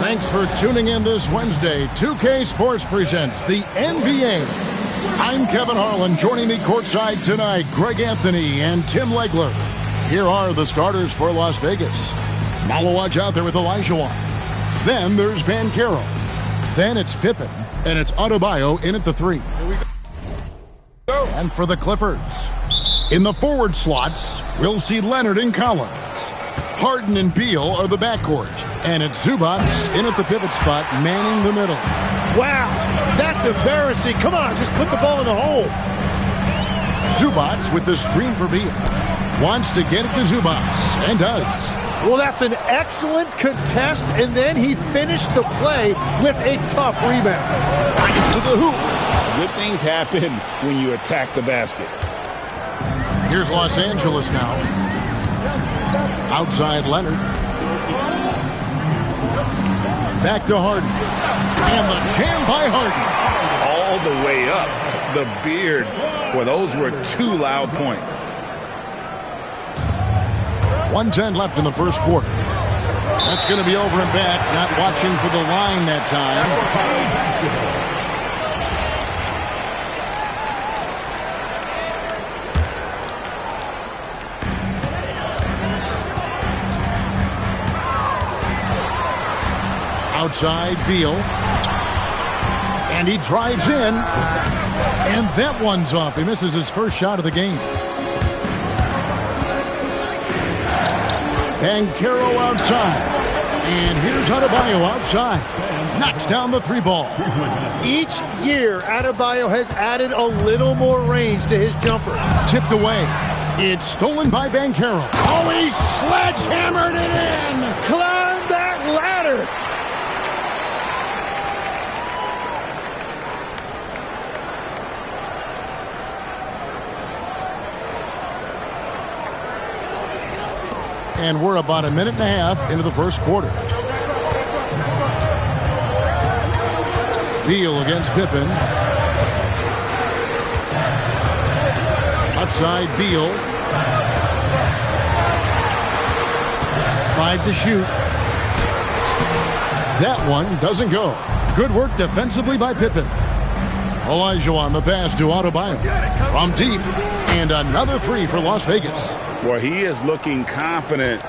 Thanks for tuning in this Wednesday. 2K Sports presents the NBA. I'm Kevin Harlan. Joining me courtside tonight, Greg Anthony and Tim Legler. Here are the starters for Las Vegas. Malawaj out there with Elijah Wan. Then there's Banchero. Then it's Pippen. And it's Adebayo in at the 3. Here we go. And for the Clippers, in the forward slots, we'll see Leonard and Collins. Harden and Beal are the backcourt. And it's Zubac in at the pivot spot, manning the middle. Wow, that's embarrassing. Come on, just put the ball in the hole. Zubac with the screen for Beal. Wants to get it to Zubac, and does. Well, that's an excellent contest, and then he finished the play with a tough rebound. To the hoop. Good things happen when you attack the basket. Here's Los Angeles now. Outside Leonard. Back to Harden. And the jam by Harden. All the way up. The beard. Well, those were 2 loud points. 1:10 left in the first quarter. That's going to be over and back. Not watching for the line that time. Outside, Beal. And he drives in. And that one's off. He misses his first shot of the game. Banchero outside. And here's Adebayo outside. Knocks down the three ball. Each year, Adebayo has added a little more range to his jumper. Tipped away. It's stolen by Banchero. Oh, he sledgehammered it in. Climb that ladder. And we're about a minute and a half into the first quarter. Beal against Pippen. Outside Beal. 5 to shoot. That one doesn't go. Good work defensively by Pippen. Olajuwon the pass to Adebayo. From deep. And another three for Las Vegas. Well, he is looking confident.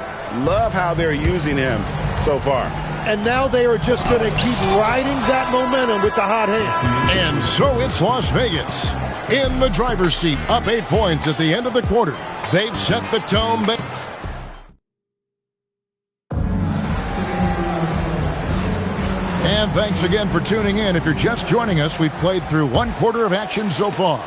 Love how they're using him so far. And now they are just going to keep riding that momentum with the hot hand. And so it's Las Vegas in the driver's seat, up 8 points at the end of the quarter. They've set the tone. And thanks again for tuning in. If you're just joining us, we've played through 1 quarter of action so far.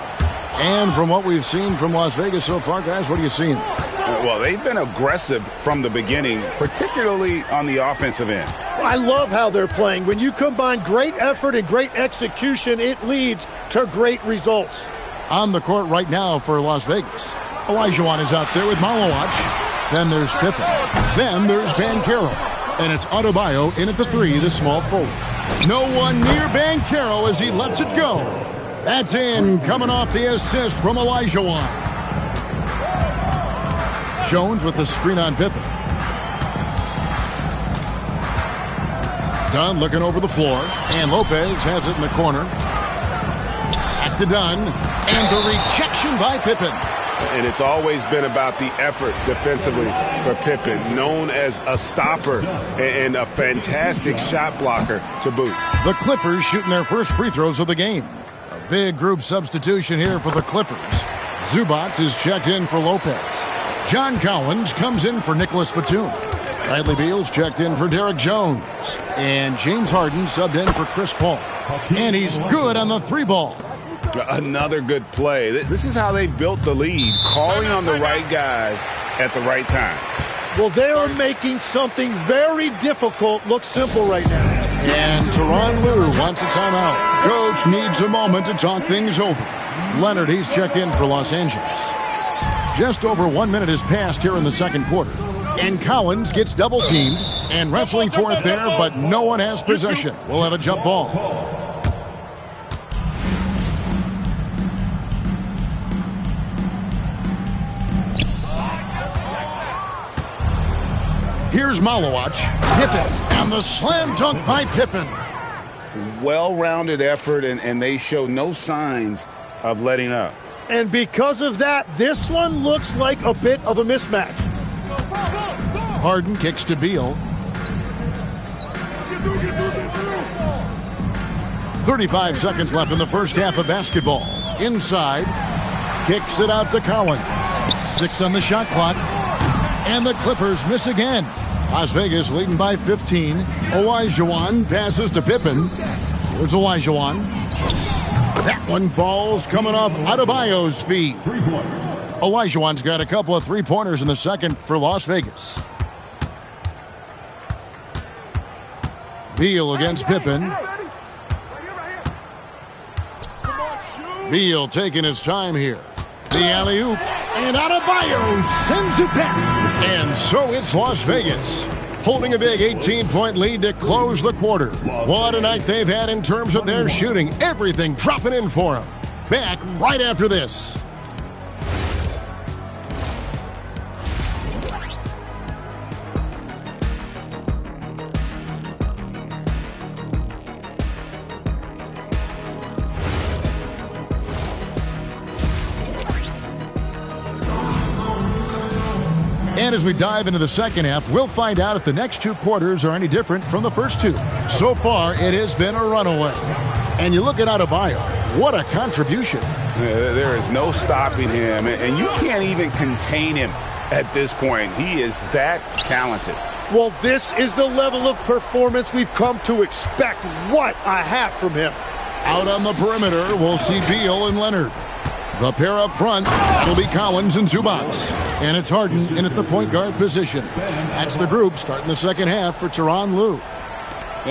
And from what we've seen from Las Vegas so far, guys, what are you seeing? Well, they've been aggressive from the beginning, particularly on the offensive end. I love how they're playing. When you combine great effort and great execution, it leads to great results. On the court right now for Las Vegas, Olajuwon is out there with Malowacz. Then there's Pippen. Then there's Banchero. And it's Adebayo in at the 3, the small forward. No one near Banchero as he lets it go. That's in, coming off the assist from Olajuwon. Jones with the screen on Pippen. Dunn looking over the floor. And Lopez has it in the corner. Back to Dunn. And the rejection by Pippen. And it's always been about the effort defensively for Pippen, known as a stopper and a fantastic shot blocker to boot. The Clippers shooting their first free throws of the game. A big group substitution here for the Clippers. Zubac is checked in for Lopez. John Collins comes in for Nicholas Batum. Bradley Beal's checked in for Derek Jones. And James Harden subbed in for Chris Paul. And he's good on the 3 ball. Another good play. This is how they built the lead, calling on the right guys at the right time. Well, they are making something very difficult look simple right now. And Tyronn Lue wants a timeout. Coach needs a moment to talk things over. Leonard, he's checked in for Los Angeles. Just over 1 minute has passed here in the second quarter. And Collins gets double-teamed and wrestling for it there, but no one has possession. We'll have a jump ball. Here's Malowacz. Pippen. And the slam dunk by Pippen. Well-rounded effort, and they show no signs of letting up. And because of that, this one looks like a bit of a mismatch. Harden kicks to Beal. 35 seconds left in the first half of basketball. Inside. Kicks it out to Collins. 6 on the shot clock. And the Clippers miss again. Las Vegas leading by 15. Olajuwon passes to Pippen. Here's Olajuwon. That one falls coming off Adebayo's feet. Olajuwon's got a couple of 3-pointers in the second for Las Vegas. Beal against Pippen. Beal taking his time here. The alley-oop. And Adebayo sends it back. And so it's Las Vegas, holding a big 18-point lead to close the quarter. What a night they've had in terms of their shooting. Everything dropping in for them. Back right after this. And as we dive into the second half, we'll find out if the next two quarters are any different from the first two. So far, it has been a runaway. And you look at Adebayo, what a contribution. There is no stopping him, and you can't even contain him at this point. He is that talented. Well, this is the level of performance we've come to expect. What a half from him. Out on the perimeter, we'll see Beal and Leonard. The pair up front will be Collins and Zubac. And it's Harden in at the point guard position. That's the group starting the second half for Tyronn Lue.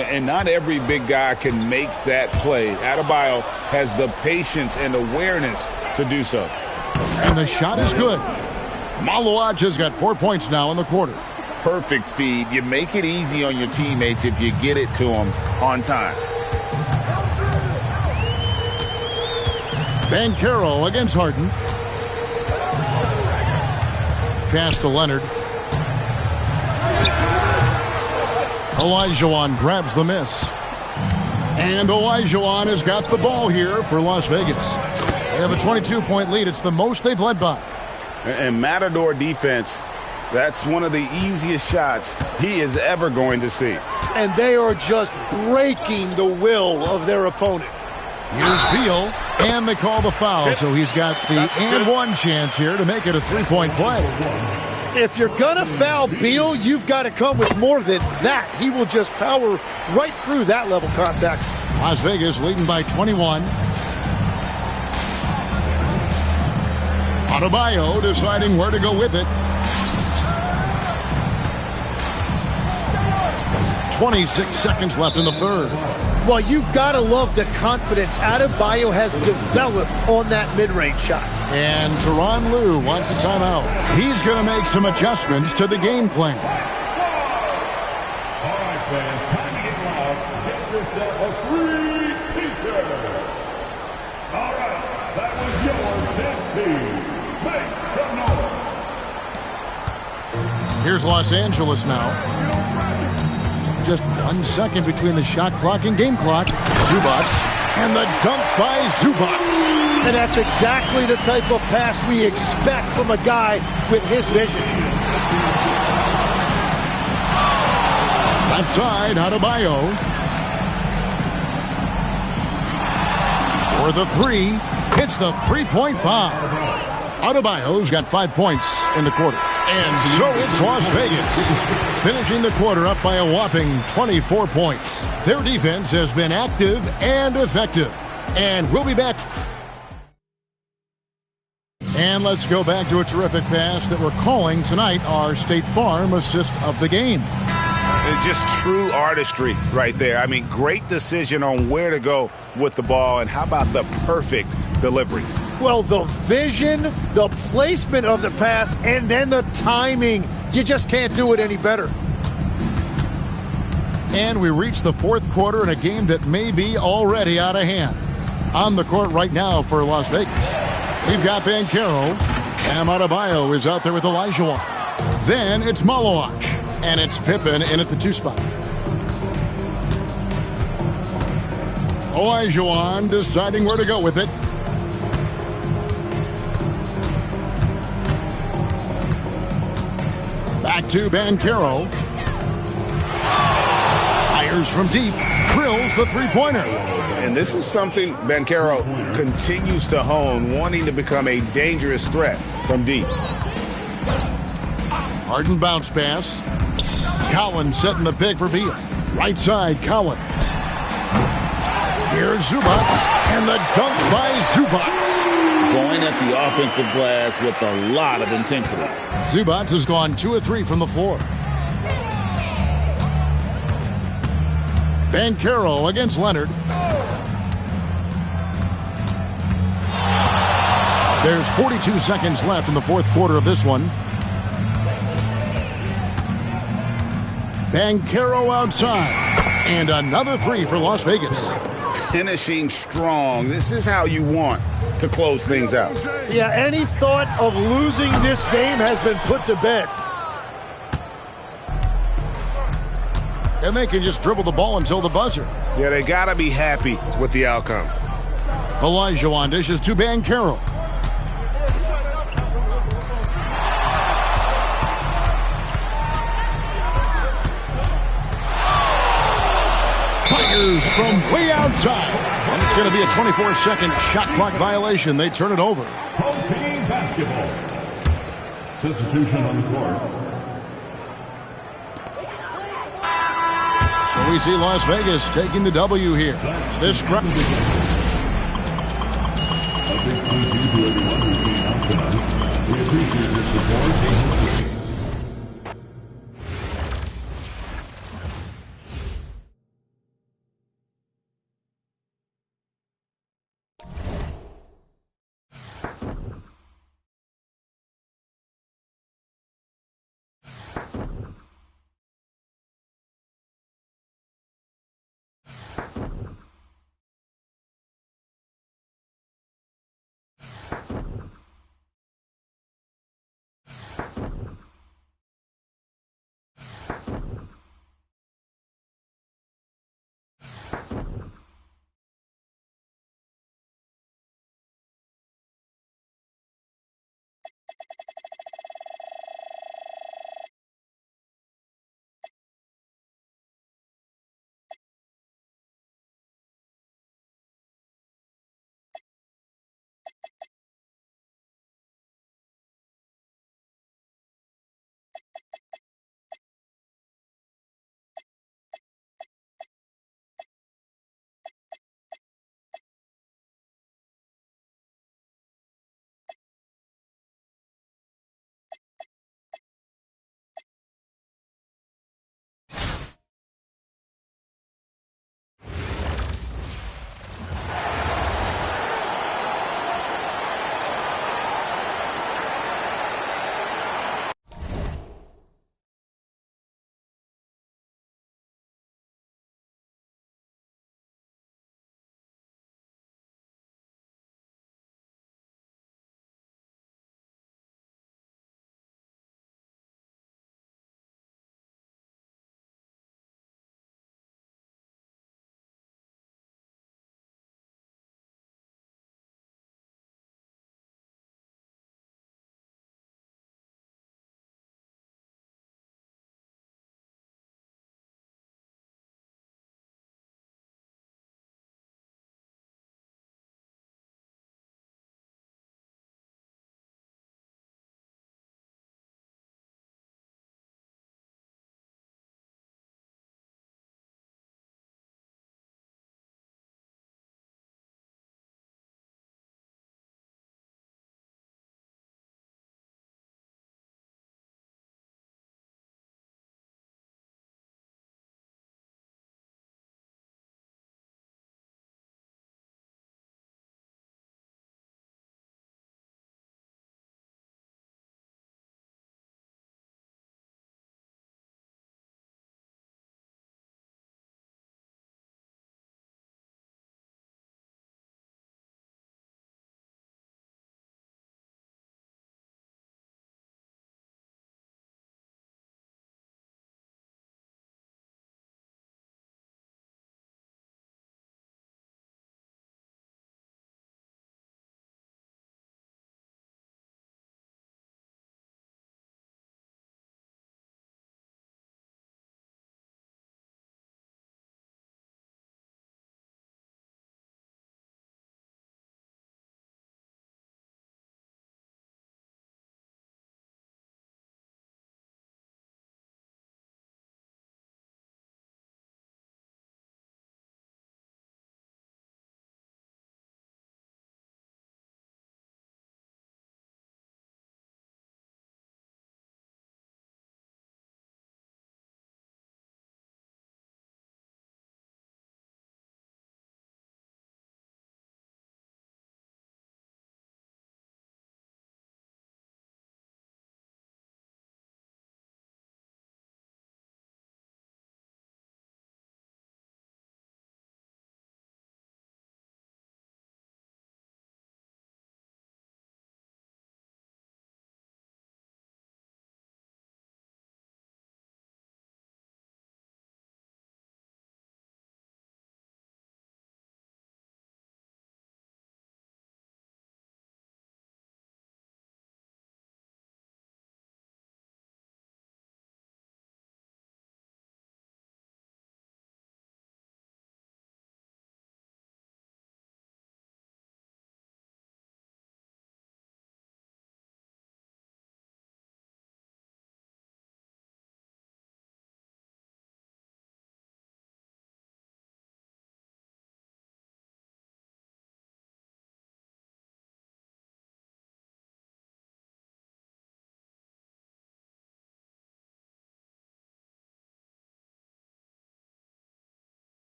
And not every big guy can make that play. Adebayo has the patience and awareness to do so. And the shot is good. Malawach has got 4 points now in the quarter. Perfect feed. You make it easy on your teammates if you get it to them on time. Banchero against Harden. Pass to Leonard. Olajuwon grabs the miss. And Olajuwon has got the ball here for Las Vegas. They have a 22-point lead. It's the most they've led by. And Matador defense, that's one of the easiest shots he is ever going to see. And they are just breaking the will of their opponent. Here's Beal, and they call the foul, so he's got the and one chance here to make it a three-point play. If you're going to foul Beal, you've got to come with more than that. He will just power right through that level contact. Las Vegas leading by 21. Adebayo deciding where to go with it. 26 seconds left in the third. Well, you've got to love the confidence Adebayo has developed on that mid-range shot. And Tyronn Lue wants a timeout. He's going to make some adjustments to the game plan. All right, fans, time to get loud. Get yourself a three-peater. All right, that was your 10 speed. Make some noise. Here's Los Angeles now. Just 1 second between the shot clock and game clock. Zubac, and the dunk by Zubac. And that's exactly the type of pass we expect from a guy with his vision. Left side, Adebayo. For the three, hits the three-point bomb. Adebayo's got 5 points in the quarter. And so it's Las Vegas, finishing the quarter up by a whopping 24 points. Their defense has been active and effective. And we'll be back. And let's go back to a terrific pass that we're calling tonight our State Farm assist of the game. It's just true artistry right there. I mean, great decision on where to go with the ball, and how about the perfect delivery? Well, the vision, the placement of the pass, and then the timing. You just can't do it any better. And we reach the fourth quarter in a game that may be already out of hand. On the court right now for Las Vegas, we've got Banchero. And Adebayo is out there with Olajuwon. Then it's Malawach. And it's Pippen in at the 2 spot. Olajuwon deciding where to go with it. Back to Banchero. Fires from deep. Drills the three-pointer. And this is something Banchero continues to hone, wanting to become a dangerous threat from deep. Harden bounce pass. Collins setting the pick for Beal. Right side, Collins. Here's Zubac. And the dunk by Zubac. Going at the offensive glass with a lot of intensity. Zubac has gone 2 of 3 from the floor. Banchero against Leonard. There's 42 seconds left in the fourth quarter of this one. Banchero outside. And another 3 for Las Vegas. Finishing strong. This is how you want to close things out. Yeah, any thought of losing this game has been put to bed. And they can just dribble the ball until the buzzer. Yeah, they got to be happy with the outcome. Olajuwon dishes to Banchero. Fires from way outside. And it's going to be a 24-second shot clock violation. They turn it over. Home team basketball. Substitution on the court. So we see Las Vegas taking the W here. This crowd. A big thank you to everyone who came out tonight. We appreciate your support.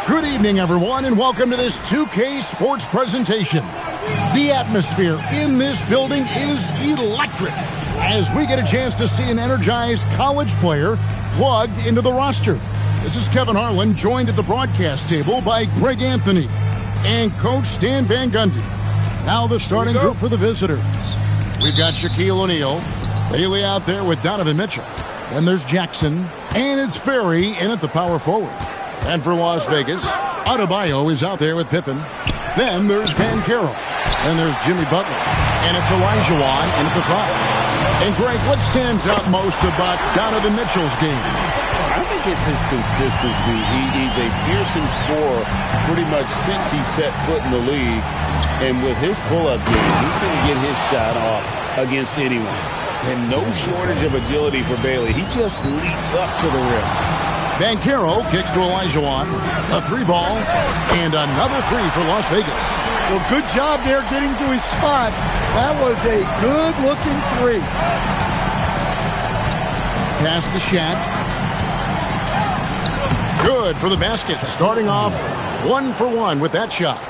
Good evening, everyone, and welcome to this 2K Sports presentation. The atmosphere in this building is electric as we get a chance to see an energized college player plugged into the roster. This is Kevin Harlan, joined at the broadcast table by Greg Anthony and Coach Stan Van Gundy. Now the starting group for the visitors. We've got Shaquille O'Neal, Bailey out there with Donovan Mitchell. Then there's Jackson, and it's Ferry in at the power forward. And for Las Vegas, Adebayo is out there with Pippen. Then there's Banchero. Then there's Jimmy Butler. And it's Olajuwon in at the 5. And Greg, what stands out most about Donovan Mitchell's game? I think it's his consistency. He's a fearsome scorer pretty much since he set foot in the league. And with his pull-up game, he can get his shot off against anyone. And no shortage of agility for Bailey. He just leaps up to the rim. Banchero kicks to Olajuwon. A 3-ball. And another 3 for Las Vegas. Well, good job there getting to his spot. That was a good-looking 3. Pass to Shaq. Good for the basket. Starting off 1 for 1 with that shot.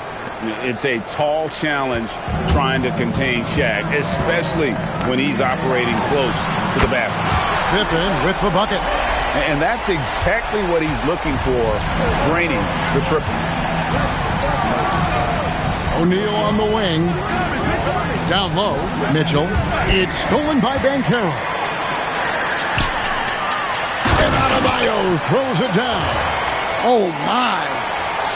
It's a tall challenge trying to contain Shaq, especially when he's operating close to the basket. Pippen with the bucket. And that's exactly what he's looking for, draining the triple. O'Neal on the wing. Down low, Mitchell. It's stolen by Banchero. And Adebayo throws it down. Oh, my.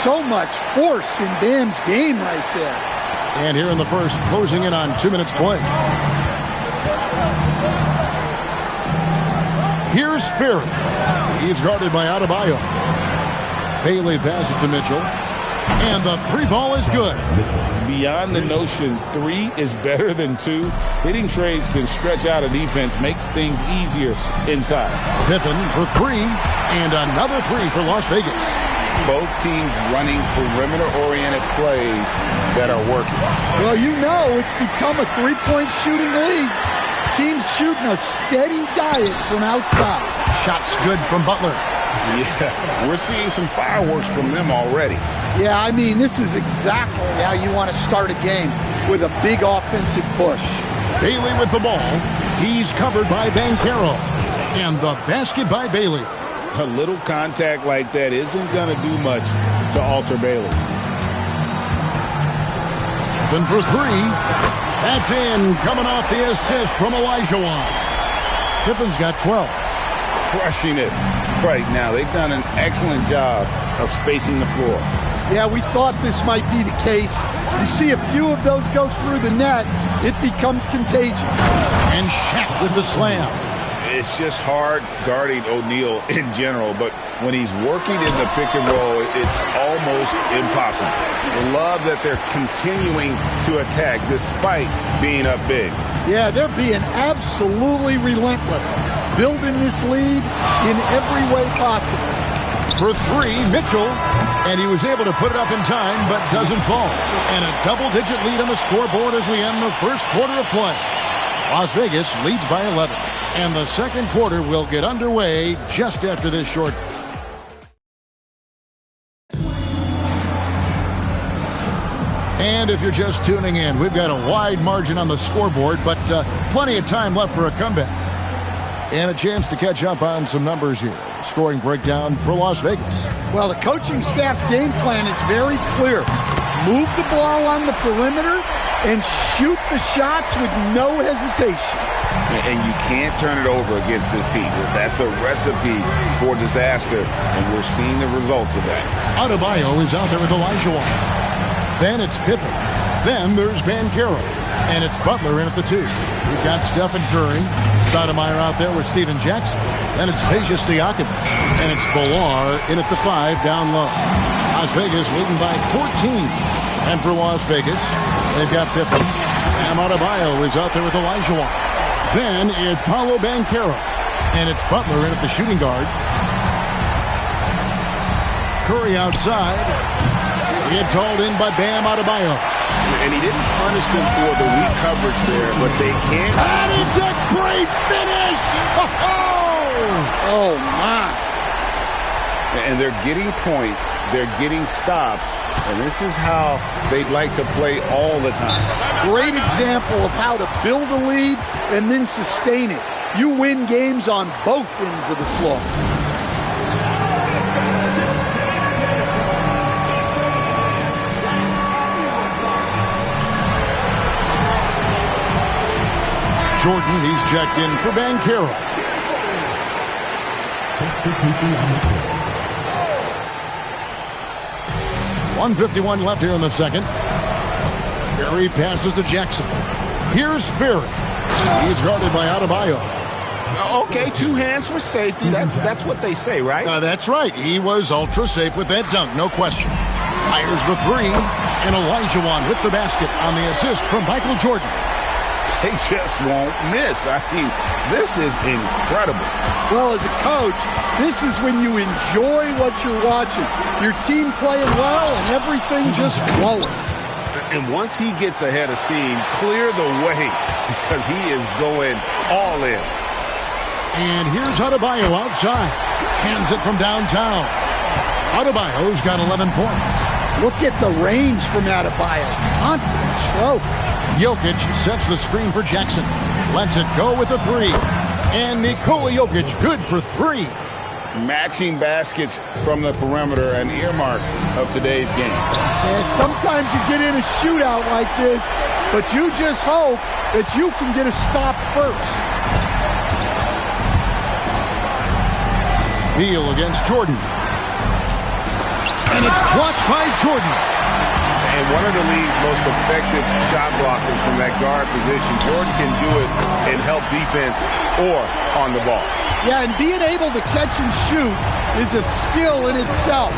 So much force in Bam's game right there. And here in the first, closing in on 2 minutes play. Here's Ferry. He's guarded by Adebayo. Bailey passes to Mitchell. And the 3-ball is good. Beyond the notion 3 is better than 2, hitting trades can stretch out a defense, makes things easier inside. Pippen for 3. And another 3 for Las Vegas. Both teams running perimeter-oriented plays that are working. Well, you know it's become a 3-point shooting league. Teams shooting a steady diet from outside. Shots good from Butler. Yeah, we're seeing some fireworks from them already. Yeah, I mean, this is exactly how you want to start a game, with a big offensive push. Bailey with the ball. He's covered by Banchero. And the basket by Bailey. A little contact like that isn't going to do much to alter Bailey. Open for 3. That's in, coming off the assist from Olajuwon. Pippen's got 12. Crushing it right now. They've done an excellent job of spacing the floor. Yeah, we thought this might be the case. You see a few of those go through the net, it becomes contagious. And Shaq with the slam. It's just hard guarding O'Neal in general, but when he's working in the pick and roll, it's almost impossible. Love that they're continuing to attack despite being up big. Yeah, they're being absolutely relentless, building this lead in every way possible. For 3, Mitchell, and he was able to put it up in time, but doesn't fall. And a double-digit lead on the scoreboard as we end the first quarter of play. Las Vegas leads by 11. And the second quarter will get underway just after this short. And if you're just tuning in, we've got a wide margin on the scoreboard, but plenty of time left for a comeback. And a chance to catch up on some numbers here. Scoring breakdown for Las Vegas. Well, the coaching staff's game plan is very clear. Move the ball on the perimeter and shoot the shots with no hesitation. And you can't turn it over against this team. That's a recipe for disaster, and we're seeing the results of that. Adebayo is out there with Olajuwon. Then it's Pippen. Then there's Banchero. And it's Butler in at the 2. We've got Stephen Curry. Stoudemire out there with Steven Jackson. Then it's Peja Stojakovic. And it's Villar in at the 5 down low. Las Vegas leading by 14. And for Las Vegas, they've got Pippen. And Adebayo is out there with Olajuwon. Then it's Paolo Banchero. And it's Butler in at the shooting guard. Curry outside. It's hauled in by Bam Adebayo. And he didn't punish them for the weak coverage there, but they can't. And it's a great finish! Oh, my. and they're getting points, they're getting stops, and this is how they'd like to play all the time. Great example of how to build a lead and then sustain it. You win games on both ends of the floor. Jordan, he's checked in for Banchero. Substitution on the court. 1:51 left here in the second. Ferry passes to Jackson. Here's Ferry. He's guarded by Adebayo. Okay, 2 hands for safety. That's what they say, right? That's right. He was ultra safe with that dunk, no question. Fires the three, and Olajuwon with the basket on the assist from Michael Jordan. They just won't miss. I mean, this is incredible. Well, as a coach, this is when you enjoy what you're watching. Your team playing well and everything just flowing. And once he gets ahead of steam, clear the way because he is going all in. And here's Adebayo outside. Hands it from downtown. Adebayo's got 11 points. Look at the range from Adebayo. Confident stroke. Jokic sets the screen for Jackson. Lets it go with the three. And Nikola Jokic good for 3. Matching baskets from the perimeter, an earmark of today's game. And sometimes you get in a shootout like this, but you just hope that you can get a stop first. Beal against Jordan. And it's blocked by Jordan. And one of the league's most effective shot blockers from that guard position. Jordan can do it and help defense or on the ball. Yeah, and being able to catch and shoot is a skill in itself.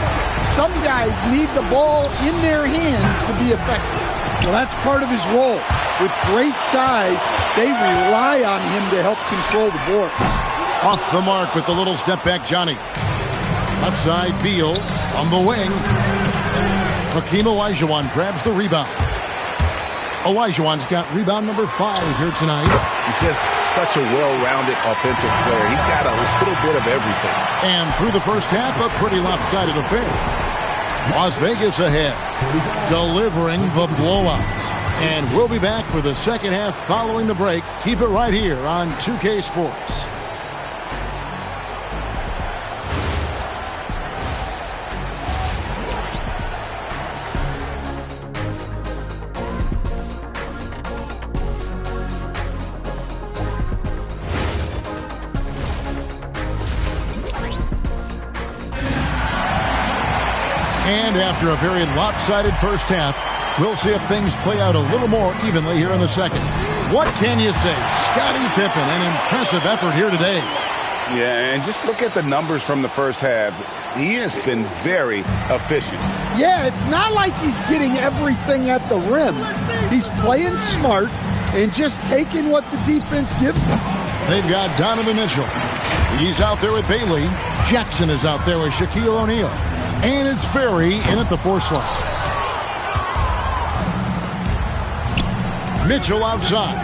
Some guys need the ball in their hands to be effective. Well, that's part of his role. With great size, they rely on him to help control the board. Off the mark with the little step back, Johnny. Left side, Beal on the wing. Hakeem Olajuwon grabs the rebound. Olajuwon's got rebound number 5 here tonight. Just such a well-rounded offensive player. He's got a little bit of everything. And through the first half, a pretty lopsided affair. Las Vegas ahead, delivering the blowout. And we'll be back for the second half following the break. Keep it right here on 2K Sports. And after a very lopsided first half, we'll see if things play out a little more evenly here in the second. What can you say? Scottie Pippen, an impressive effort here today. Yeah, and just look at the numbers from the first half. He has been very efficient. Yeah, it's not like he's getting everything at the rim. He's playing smart and just taking what the defense gives him. They've got Donovan Mitchell. He's out there with Bailey. Jackson is out there with Shaquille O'Neal. And it's Ferry in at the 4 slot. Mitchell outside.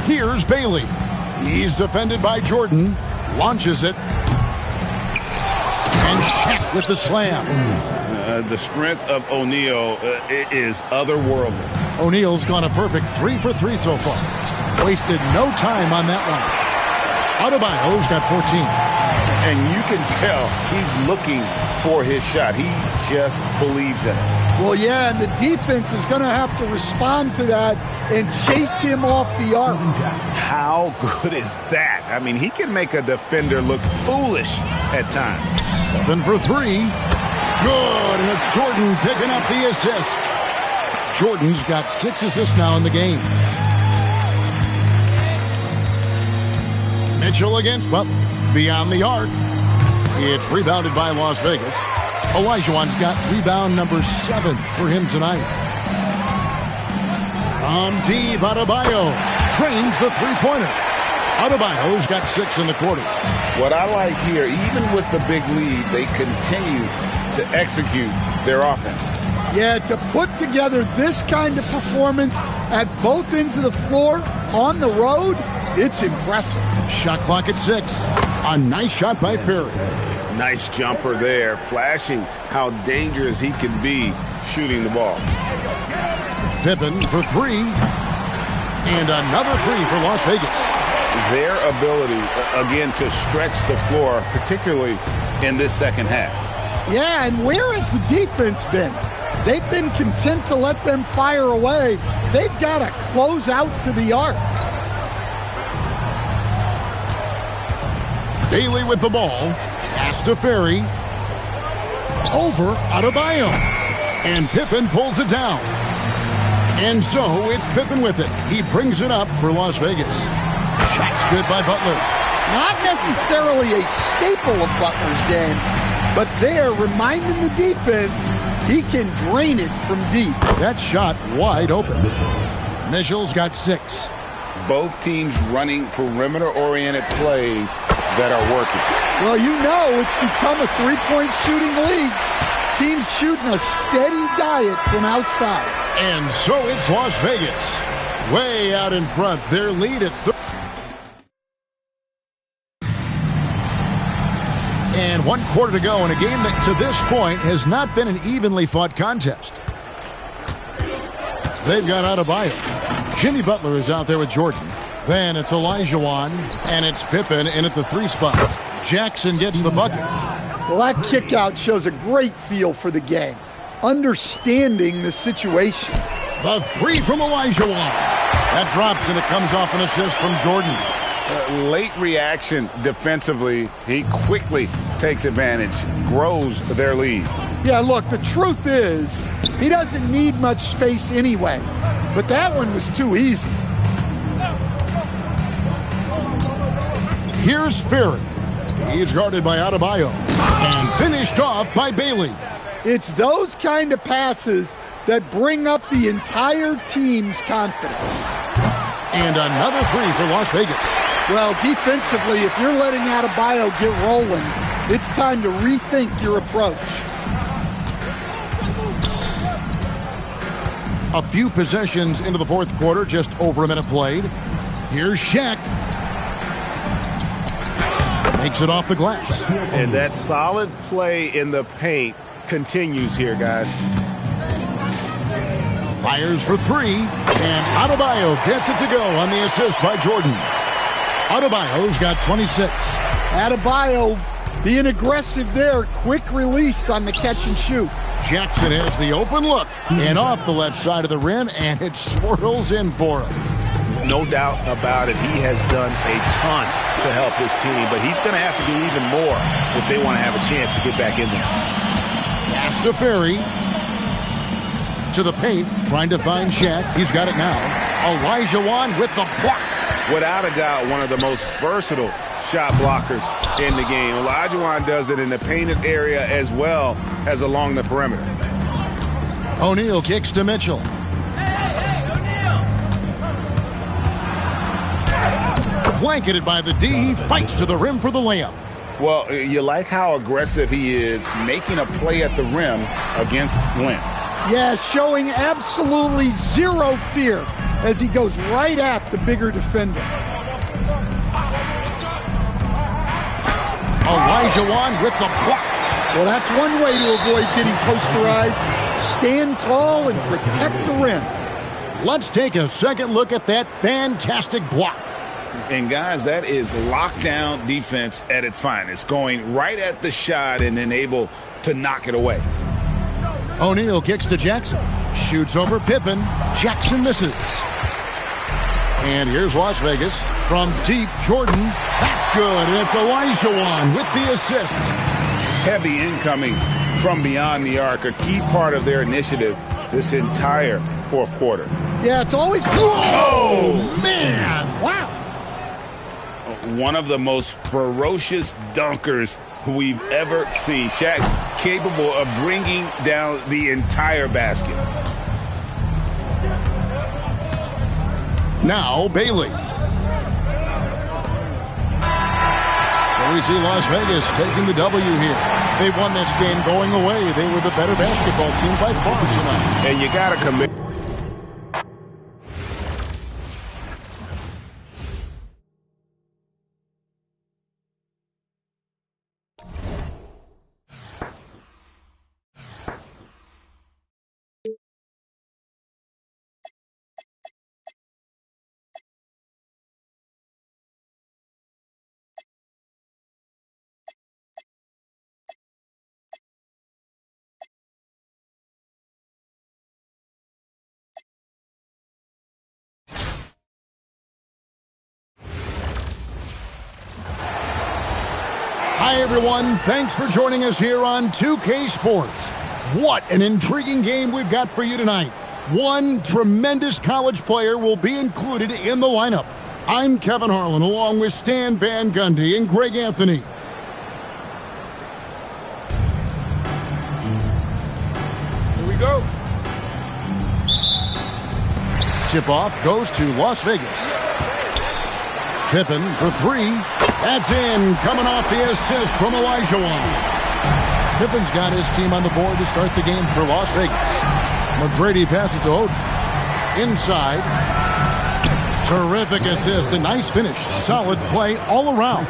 Here's Bailey. He's defended by Jordan. Launches it. And Shaq with the slam. The strength of O'Neal is otherworldly. O'Neal's gone a perfect 3 for 3 so far. Wasted no time on that one. Adebayo's got 14. And you can tell he's looking for his shot. He just believes in it. Well, yeah, and the defense is going to have to respond to that and chase him off the arc. How good is that? I mean, he can make a defender look foolish at times. 7 for 3. Good, and it's Jordan picking up the assist. Jordan's got 6 assists now in the game. Mitchell against Butler. Beyond the arc. It's rebounded by Las Vegas. Olajuwon's got rebound number 7 for him tonight. From deep, Adebayo trains the three-pointer. Adebayo's got 6 in the quarter. What I like here, even with the big lead, they continue to execute their offense. Yeah, to put together this kind of performance at both ends of the floor on the road, It's impressive. Shot clock at 6. A nice shot by Ferry. Nice jumper there, flashing how dangerous he can be shooting the ball. Pippen for 3. And another 3 for Las Vegas. Their ability, again, to stretch the floor, particularly in this second half. Yeah, and where has the defense been? They've been content to let them fire away. They've got to close out to the arc. Bailey with the ball. Pass to Ferry. Over Adebayo. And Pippen pulls it down. And so it's Pippen with it. He brings it up for Las Vegas. Shot's good by Butler. Not necessarily a staple of Butler's game, but they're reminding the defense he can drain it from deep. That shot wide open. Mitchell's got 6. Both teams running perimeter-oriented plays that are working. Well, you know it's become a three-point shooting league. Teams shooting a steady diet from outside. And so it's Las Vegas. Way out in front. Their lead at 3. And 1 quarter to go in a game that to this point has not been an evenly fought contest. They've got Adebayo. Jimmy Butler is out there with Jordan. Then it's Olajuwon, and it's Pippen in at the 3 spot. Jackson gets the bucket. Well, that kick out shows a great feel for the game, understanding the situation. The 3 from Olajuwon. That drops, and it comes off an assist from Jordan. Late reaction defensively. He quickly takes advantage, grows their lead. Yeah, look, the truth is he doesn't need much space anyway, but that one was too easy. Here's Ferry. He's guarded by Adebayo and finished off by Bailey. It's those kind of passes that bring up the entire team's confidence. And another 3 for Las Vegas. Well, defensively, if you're letting Adebayo get rolling, it's time to rethink your approach. A few possessions into the 4th quarter, just over a minute played. Here's Shaq. Makes it off the glass. And that solid play in the paint continues here, guys. Fires for 3, and Adebayo gets it to go on the assist by Jordan. Adebayo's got 26. Adebayo being aggressive there, quick release on the catch and shoot. Jackson has the open look, and off the left side of the rim, and it swirls in for him. No doubt about it, he has done a ton to help his team, but he's going to have to do even more if they want to have a chance to get back in this one. Pass to Ferry. To the paint, trying to find Shaq. He's got it now. Olajuwon with the block. Without a doubt, one of the most versatile shot blockers in the game. Olajuwon does it in the painted area as well as along the perimeter. O'Neal kicks to Mitchell. Blanketed by the D. He fights to the rim for the layup. Well, you like how aggressive he is making a play at the rim against length. Yeah, showing absolutely zero fear as he goes right at the bigger defender. Olajuwon with the block. Well, that's one way to avoid getting posterized. Stand tall and protect the rim. Let's take a second look at that fantastic block. And, guys, that is lockdown defense at its finest, going right at the shot and then able to knock it away. O'Neal kicks to Jackson. Shoots over Pippen. Jackson misses. And here's Las Vegas. From deep, Jordan. That's good. And it's Olajuwon with the assist. Heavy incoming from beyond the arc, a key part of their initiative this entire 4th quarter. Yeah, it's always... Oh, man. Wow. One of the most ferocious dunkers we've ever seen. Shaq capable of bringing down the entire basket. Now Bailey. So we see Las Vegas taking the W here. They won this game going away. They were the better basketball team by far tonight. And you got to commit. Hi, everyone. Thanks for joining us here on 2K Sports. What an intriguing game we've got for you tonight. One tremendous college player will be included in the lineup. I'm Kevin Harlan, along with Stan Van Gundy and Greg Anthony. Here we go. Tip-off goes to Las Vegas. Pippen for three. That's in, coming off the assist from Olajuwon. Pippen's got his team on the board to start the game for Las Vegas. McGrady passes to Oden. Inside. Terrific assist, a nice finish. Solid play all around.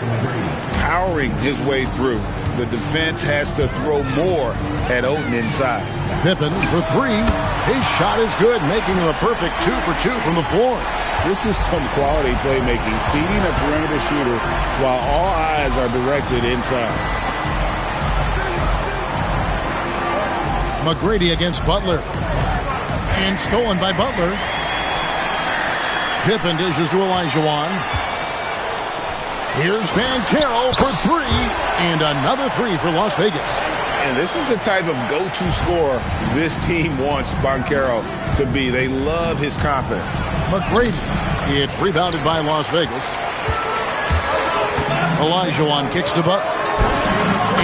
Powering his way through. The defense has to throw more at Oden inside. Pippen for three. His shot is good, making him a perfect 2 for 2 from the floor. This is some quality playmaking, feeding a perimeter shooter while all eyes are directed inside. McGrady against Butler. And stolen by Butler. Pippen dishes to Olajuwon. Here's Banchero for three. And another three for Las Vegas. And this is the type of go-to scorer this team wants Banchero to be. They love his confidence. McGrady. It's rebounded by Las Vegas. Olajuwon kicks to Butler.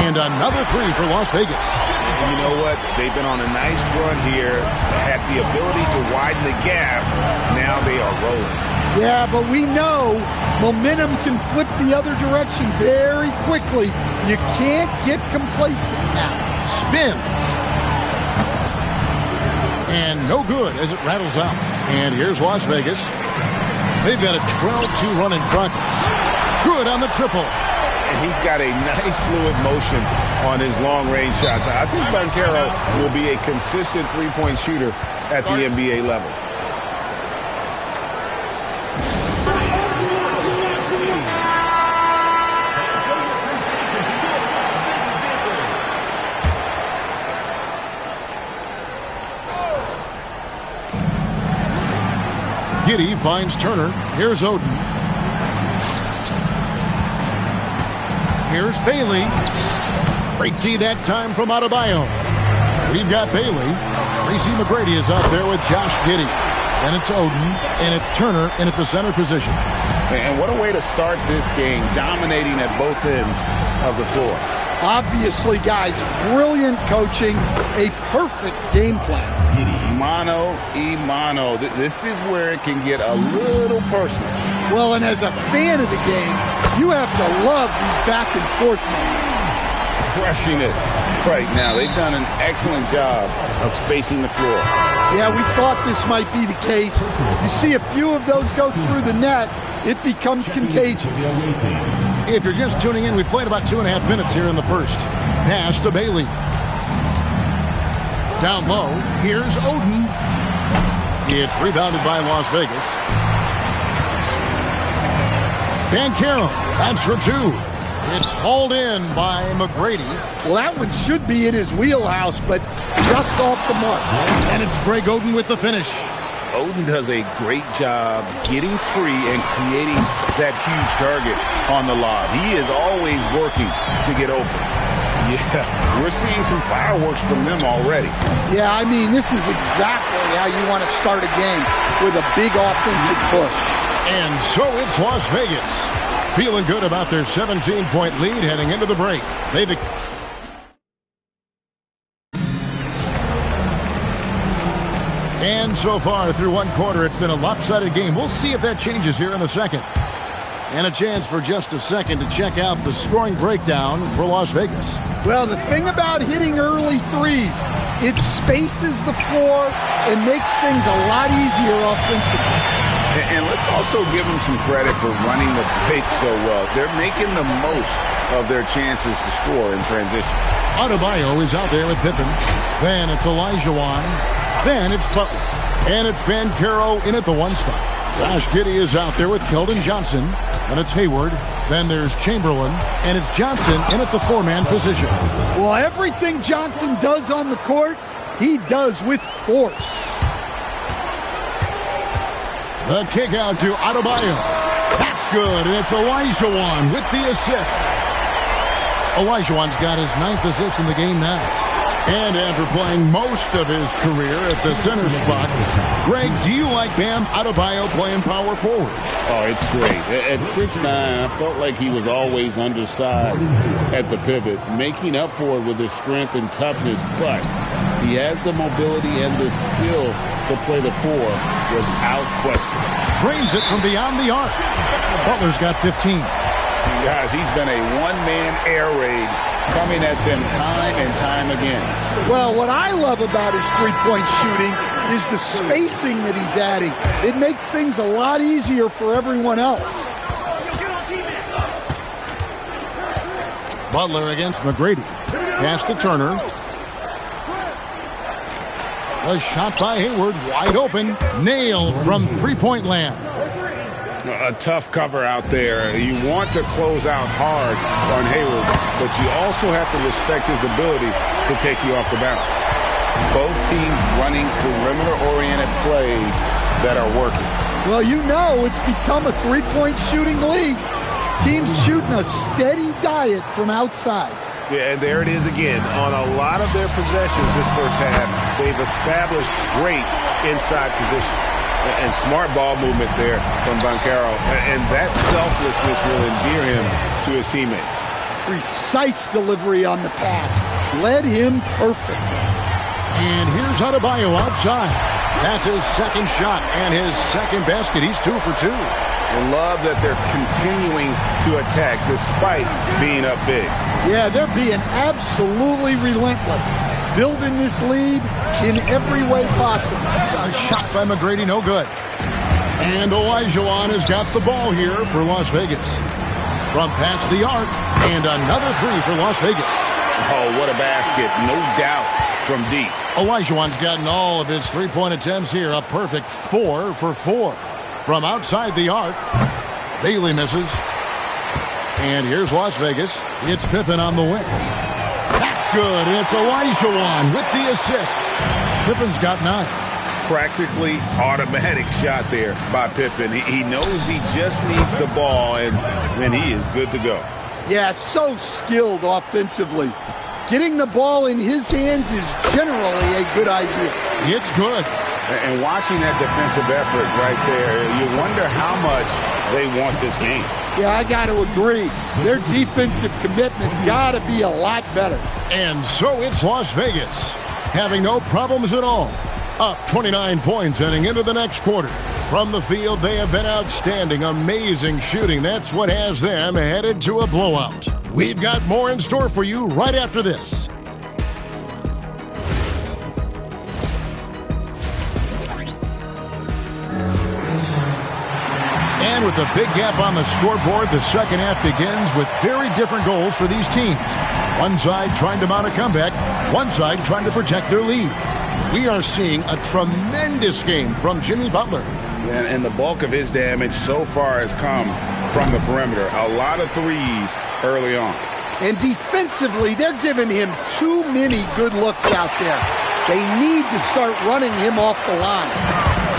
And another three for Las Vegas. And you know what? They've been on a nice run here, had the ability to widen the gap. Now they are rolling. Yeah, but we know momentum can flip the other direction very quickly. You can't get complacent now. Spins. And no good as it rattles out. And here's Las Vegas. They've got a 12-2 run in progress. Good on the triple. And he's got a nice fluid motion on his long-range shots. I think Banchero will be a consistent three-point shooter at the NBA level. Giddey finds Turner. Here's Oden. Here's Bailey. Great D that time from Adebayo. We've got Bailey. Tracy McGrady is out there with Josh Giddey. And it's Oden, and it's Turner in at the center position. And what a way to start this game, dominating at both ends of the floor. Obviously, guys, brilliant coaching, a perfect game plan. Mano y mano. This is where it can get a little personal. Well, and as a fan of the game, you have to love these back and forth moments. Crushing it right now. They've done an excellent job of spacing the floor. Yeah, we thought this might be the case. You see a few of those go through the net, it becomes contagious. If you're just tuning in, we played about 2.5 minutes here in the first. Pass to Bailey. Down low, here's Oden. It's rebounded by Las Vegas. Banchero, that's for two. It's hauled in by McGrady. Well, that one should be in his wheelhouse, but just off the mark. And it's Greg Oden with the finish. Oden does a great job getting free and creating that huge target on the lob. He is always working to get open. Yeah, we're seeing some fireworks from them already. Yeah, I mean, this is exactly how you want to start a game, with a big offensive push. And so it's Las Vegas, feeling good about their 17-point lead heading into the break. And so far through one quarter, it's been a lopsided game. We'll see if that changes here in the second. And a chance for just a second to check out the scoring breakdown for Las Vegas. Well, the thing about hitting early threes, it spaces the floor and makes things a lot easier offensively. And let's also give them some credit for running the break so well. They're making the most of their chances to score in transition. Adebayo is out there with Pippen. Then it's Olajuwon. Then it's Butler. And it's Banchero in at the one spot. Josh Giddey is out there with Keldon Johnson. And it's Hayward. Then there's Chamberlain. And it's Johnson in at the four-man position. Well, everything Johnson does on the court, he does with force. The kick out to Adebayo. That's good. And it's Olajuwon with the assist. Olajuwon's got his 9th assist in the game now. And after playing most of his career at the center spot, Greg, do you like Bam Adebayo playing power forward? Oh, it's great. At 6'9", I felt like he was always undersized at the pivot, making up for it with his strength and toughness, but he has the mobility and the skill to play the 4 without question. Drains it from beyond the arc. Butler's got 15. Guys, he's been a one-man air raid coming at them time and time again. Well, what I love about his three-point shooting is the spacing that he's adding. It makes things a lot easier for everyone else. Butler against McGrady. Pass to Turner. A shot by Hayward, wide open. Nailed from three-point land. A tough cover out there. You want to close out hard on Hayward, but you also have to respect his ability to take you off the bounce. Both teams running perimeter-oriented plays that are working. Well, you know it's become a three-point shooting league. Teams shooting a steady diet from outside. Yeah, and there it is again. On a lot of their possessions this first half, they've established great inside position. And smart ball movement there from Banchero. And that selflessness will endear him to his teammates. Precise delivery on the pass. Led him perfect. And here's Adebayo outside. That's his second shot and his second basket. He's 2 for 2. I love that they're continuing to attack despite being up big. Yeah, they're being absolutely relentless. Building this lead in every way possible. A shot by McGrady, no good. And Olajuwon has got the ball here for Las Vegas. From past the arc, and another 3 for Las Vegas. Oh, what a basket. No doubt from deep. Olajuwon's gotten all of his three-point attempts here. A perfect 4 for 4. From outside the arc, Bailey misses. And here's Las Vegas. It's Pippen on the wing. That's good. It's Olajuwon with the assist. Pippen's got 9. Practically automatic shot there by Pippen. He knows he just needs the ball, and then he is good to go. Yeah, so skilled offensively. Getting the ball in his hands is generally a good idea. It's good. And watching that defensive effort right there, you wonder how much they want this game. Yeah, I got to agree. Their defensive commitment's got to be a lot better. And so it's Las Vegas, having no problems at all. Up 29 points heading into the next quarter. From the field, they have been outstanding, amazing shooting. That's what has them headed to a blowout. We've got more in store for you right after this. And with a big gap on the scoreboard, the second half begins with very different goals for these teams. One side trying to mount a comeback, one side trying to protect their lead. We are seeing a tremendous game from Jimmy Butler. And the bulk of his damage so far has come from the perimeter. A lot of threes early on. And defensively, they're giving him too many good looks out there. They need to start running him off the line.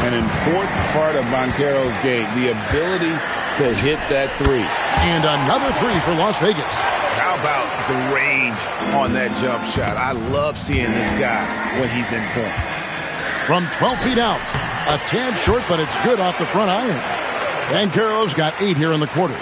An important part of Banchero's game, the ability to hit that 3. And another 3 for Las Vegas. How about the range on that jump shot? I love seeing this guy when he's in form. From 12 feet out, a tad short, but it's good off the front iron. Banchero's got 8 here in the quarter.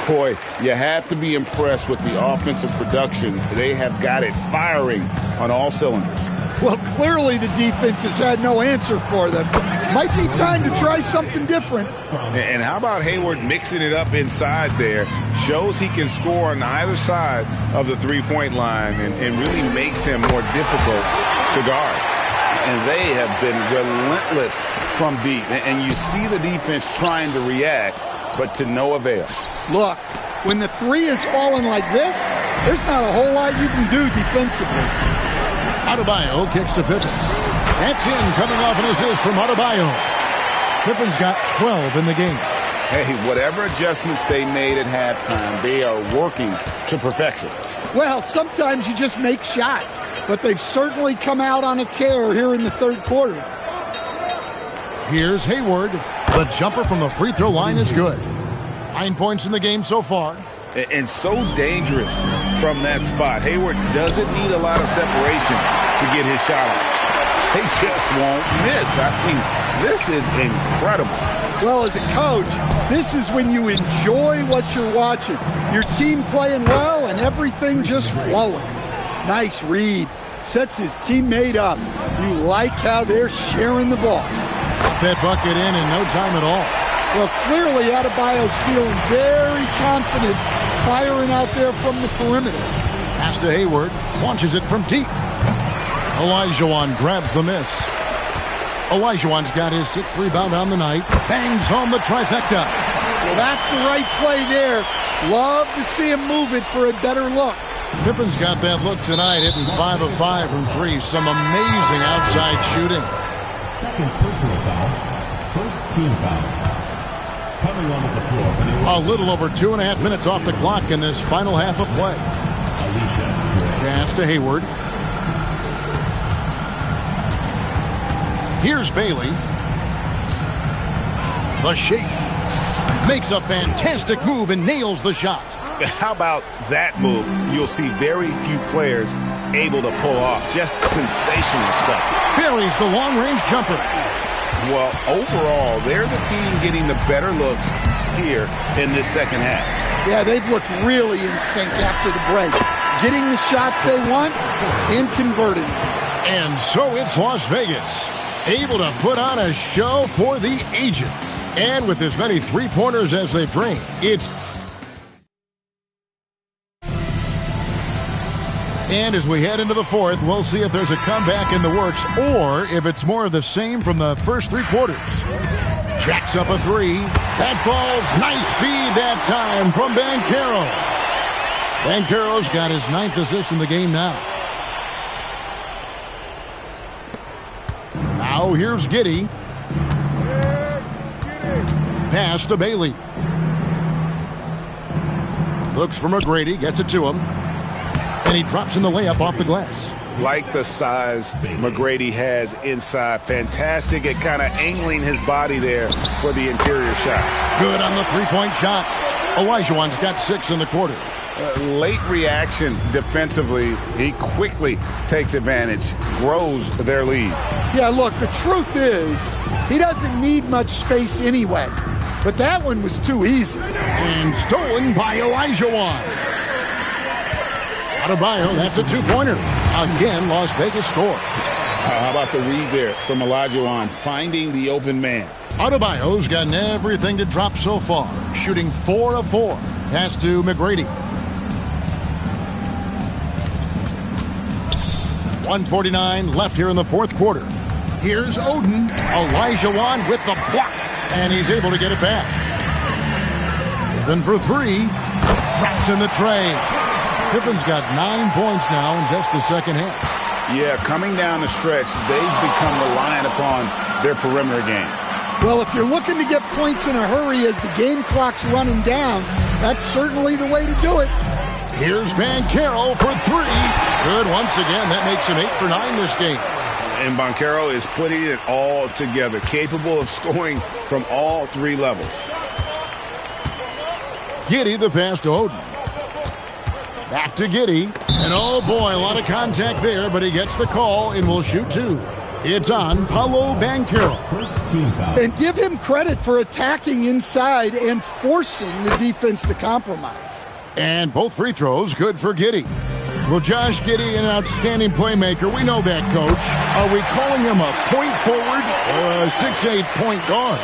Boy, you have to be impressed with the offensive production. They have got it firing on all cylinders. Well, clearly the defense has had no answer for them. Might be time to try something different. And how about Hayward mixing it up inside there? Shows he can score on either side of the three-point line and really makes him more difficult to guard. And they have been relentless from deep. And you see the defense trying to react, but to no avail. Look, when the 3 is falling like this, there's not a whole lot you can do defensively. Adebayo kicks to Pippen. That's in, coming off an assist from Adebayo. Pippen's got 12 in the game. Hey, whatever adjustments they made at halftime, they are working to perfection. Well, sometimes you just make shots, but they've certainly come out on a tear here in the third quarter. Here's Hayward. The jumper from the free throw line is good. 9 points in the game so far. and so dangerous from that spot. Hayward doesn't need a lot of separation to get his shot off. They just won't miss. I mean, this is incredible. Well, as a coach, this is when you enjoy what you're watching. Your team playing well and everything just flowing. Nice read. Sets his teammate up. You like how they're sharing the ball. Got that bucket in no time at all. Well, clearly Adebayo's feeling very confident firing out there from the perimeter. Pass to Hayward. Launches it from deep. Olajuwon grabs the miss. Olajuwon's got his 6th rebound on the night. Bangs home the trifecta. Well, that's the right play there. Love to see him move it for a better look. Pippen's got that look tonight, hitting 5 of 5 from 3. Some amazing outside shooting. Second personal foul. First team foul. Coming onto the floor. A little over 2.5 minutes off the clock in this final half of play. Pass to Hayward. Here's Bailey. The shake. Makes a fantastic move and nails the shot. How about that move? You'll see very few players able to pull off. Just sensational stuff. Buries the long-range jumper. Well, overall, they're the team getting the better looks here in this second half. Yeah, they've looked really in sync after the break. Getting the shots they want and converting. And so it's Las Vegas, able to put on a show for the ages. And with as many three-pointers as they've drained, it's... And as we head into the fourth, we'll see if there's a comeback in the works or if it's more of the same from the first 3 quarters. Jacks up a 3. That falls. Nice feed that time from Banchero. Banchero's got his 9th assist in the game now. Now here's Giddey. Pass to Bailey. Looks for McGrady. Gets it to him. And he drops in the layup off the glass. Like the size McGrady has inside. Fantastic at kind of angling his body there for the interior shots. Good on the three-point shot. Olajuwon's got 6 in the quarter. Late reaction defensively. He quickly takes advantage, grows their lead. Yeah, look, the truth is he doesn't need much space anyway. But that one was too easy. And stolen by Olajuwon. Adebayo, that's a 2-pointer. Again, Las Vegas score. How about the read there from Olajuwon, finding the open man. Adebayo's gotten everything to drop so far, shooting 4 of 4. Pass to McGrady. 1:49 left here in the fourth quarter. Here's Oden. Olajuwon with the block, and he's able to get it back. Then for 3, drops in the tray. Pippen's got 9 points now in just the second half. Yeah, coming down the stretch, they've become reliant upon their perimeter game. Well, if you're looking to get points in a hurry as the game clock's running down, that's certainly the way to do it. Here's Banchero for 3. Good once again. That makes him 8 for 9 this game. And Banchero is putting it all together, capable of scoring from all 3 levels. Giddey the pass to Oden. Back to Giddey. And oh boy, a lot of contact there, but he gets the call and will shoot 2. It's on Paolo Banchero. And give him credit for attacking inside and forcing the defense to compromise. And both free throws good for Giddey. Well, Josh Giddey, an outstanding playmaker. We know that, Coach. Are we calling him a point forward or a 6'8" point guard?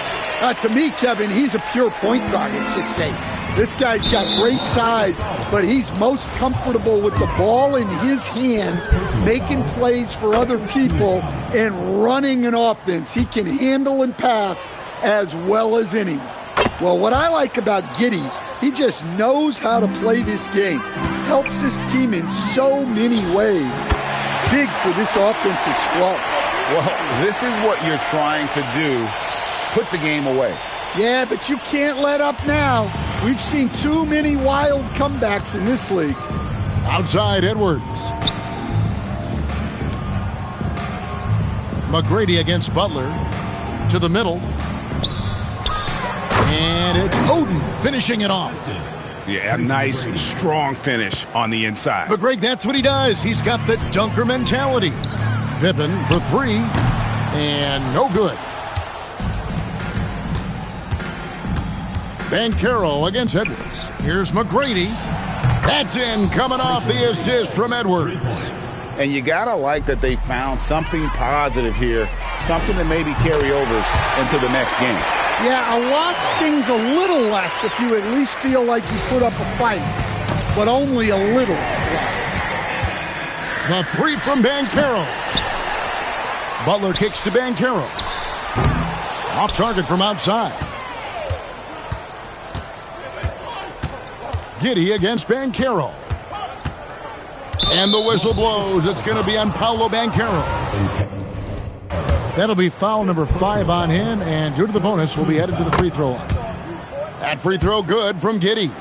To me, Kevin, he's a pure point guard at 6'8". This guy's got great size, but he's most comfortable with the ball in his hands, making plays for other people and running an offense. He can handle and pass as well as anyone. Well, what I like about Giddey, he just knows how to play this game. Helps his team in so many ways. Big for this offense's flow. Well, this is what you're trying to do. Put the game away. Yeah, but you can't let up now. We've seen too many wild comebacks in this league. Outside Edwards. McGrady against Butler. To the middle. And it's Oden finishing it off. Yeah, a nice, strong finish on the inside. But, Greg, that's what he does. He's got the dunker mentality. Pippen for three, and no good. Banchero against Edwards. Here's McGrady. That's in, coming off the assist from Edwards. And you got to like that they found something positive here, something that maybe carry overs into the next game. Yeah, a loss stings a little less if you at least feel like you put up a fight, but only a little less. The three from Banchero. Butler kicks to Banchero. Off target from outside. Giddy against Banchero. And the whistle blows. It's going to be on Paolo Banchero. That'll be foul number 5 on him, and due to the bonus, will be headed to the free throw line. That free throw good from Giddy.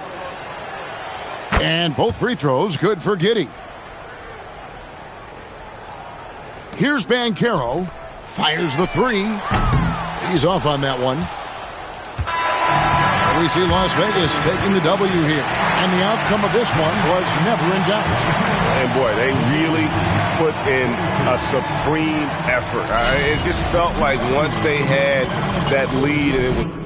And both free throws good for Giddy. Here's Banchero. Fires the three. He's off on that one. We see Las Vegas taking the W here. And the outcome of this one was never in doubt. And, boy, they really put in a supreme effort. It just felt like once they had that lead, and it was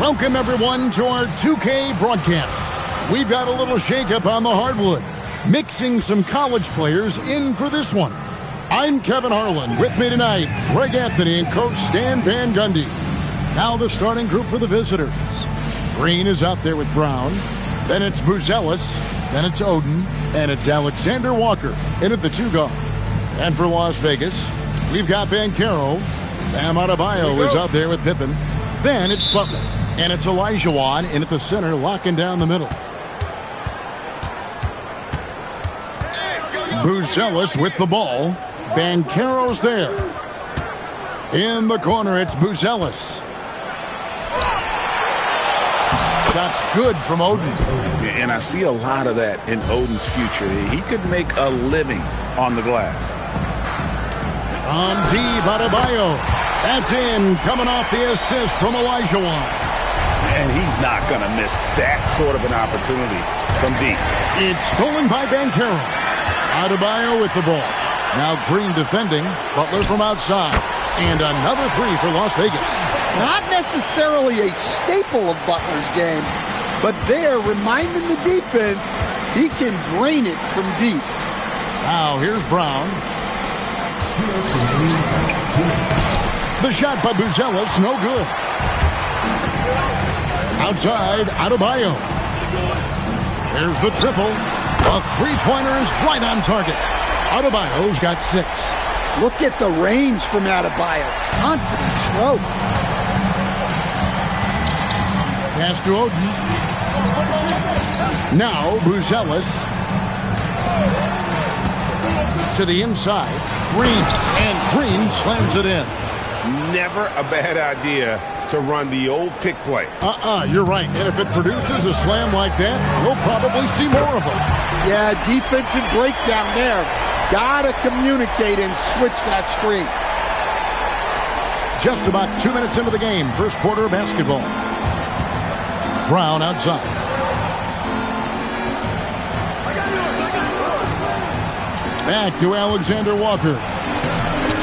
Welcome, everyone, to our 2K broadcast. We've got a little shakeup on the hardwood, mixing some college players in for this one. I'm Kevin Harlan. With me tonight, Greg Anthony and Coach Stan Van Gundy. Now the starting group for the visitors. Green is out there with Brown. Then it's Buzelis. Then it's Oden. And it's Alexander Walker in at the 2 guard. And for Las Vegas, we've got Banchero. Bam Adebayo is out there with Pippen. Then it's Butler. And it's Olajuwon in at the center, locking down the middle. Buzelis with the ball. Banchero's there. In the corner, it's Buzelis. Shot's good from Oden. And I see a lot of that in Oden's future. He could make a living on the glass. On deep, Adebayo. That's in, coming off the assist from Olajuwon. And he's not going to miss that sort of an opportunity from deep. It's stolen by Banchero. Adebayo with the ball. Now Green defending. Butler from outside. And another 3 for Las Vegas. Not necessarily a staple of Butler's game, but there, reminding the defense, he can drain it from deep. Now here's Brown. The shot by Buzelis, no good. Outside, Adebayo. There's the triple. A three-pointer is right on target. Adebayo's got 6. Look at the range from Adebayo. Confident stroke. Pass to Oden. Now Buzelis. To the inside. Green. And Green slams it in. Never a bad idea to run the old pick play. You're right. And if it produces a slam like that, we'll probably see more of them. Yeah, defensive breakdown there. Gotta communicate and switch that screen. Just about 2 minutes into the game. First quarter of basketball. Brown outside. Back to Alexander Walker.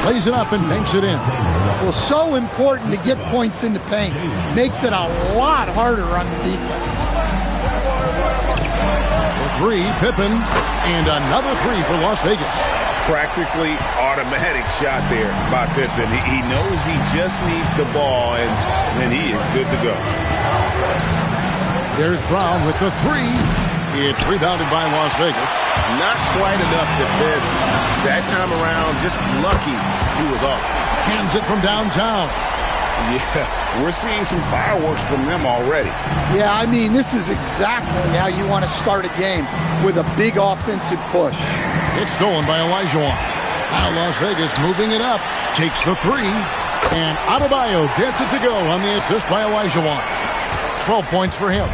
Plays it up and banks it in. Well, so important to get points in the paint. Makes it a lot harder on the defense. For 3, Pippen. And another 3 for Las Vegas. Practically automatic shot there by Pippen. He knows he just needs the ball, and then he is good to go. There's Brown with the 3. It's rebounded by Las Vegas. Not quite enough defense that time around. Just lucky he was off. Hands it from downtown. Yeah, we're seeing some fireworks from them already. Yeah, I mean, this is exactly how you want to start a game, with a big offensive push. It's stolen by Olajuwon. Now Las Vegas moving it up. Takes the 3. And Adebayo gets it to go on the assist by Olajuwon. 12 points for him.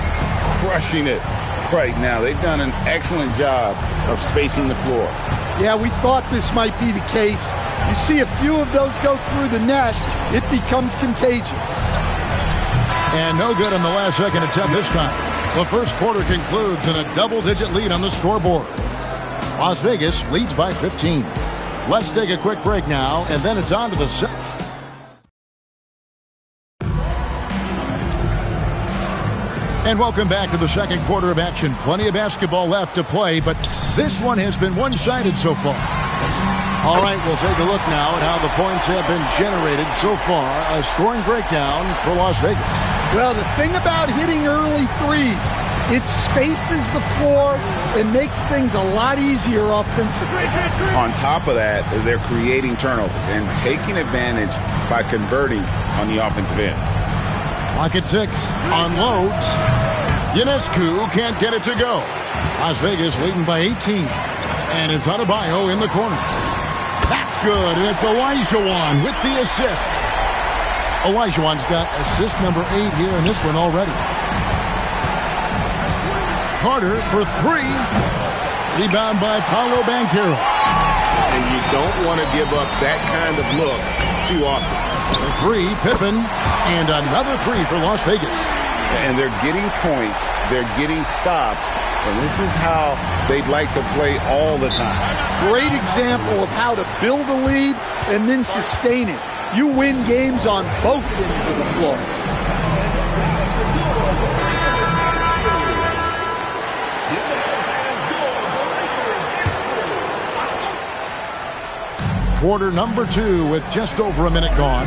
Crushing it right now. They've done an excellent job of spacing the floor. Yeah, we thought this might be the case. You see a few of those go through the net, it becomes contagious. And no good on the last second attempt this time. The first quarter concludes in a double-digit lead on the scoreboard. Las Vegas leads by 15. Let's take a quick break now, and then it's on to the second. And welcome back to the second quarter of action. Plenty of basketball left to play, but this one has been one-sided so far. All right, we'll take a look now at how the points have been generated so far. A scoring breakdown for Las Vegas. Well, the thing about hitting early threes, it spaces the floor and makes things a lot easier offensively. On top of that, they're creating turnovers and taking advantage by converting on the offensive end. Clock at 6. Unloads. Ionescu can't get it to go. Las Vegas leading by 18. And it's Adebayo in the corner. That's good. And it's Olajuwon with the assist. Olajuwon's got assist number 8 here in this one already. Carter for 3. Rebound by Paolo Banchero. And you don't want to give up that kind of look too often. For 3, Pippen, and another 3 for Las Vegas. And they're getting points, they're getting stops, and this is how they'd like to play all the time. Great example of how to build a lead and then sustain it. You win games on both ends of the floor. Quarter number 2 with just over a minute gone.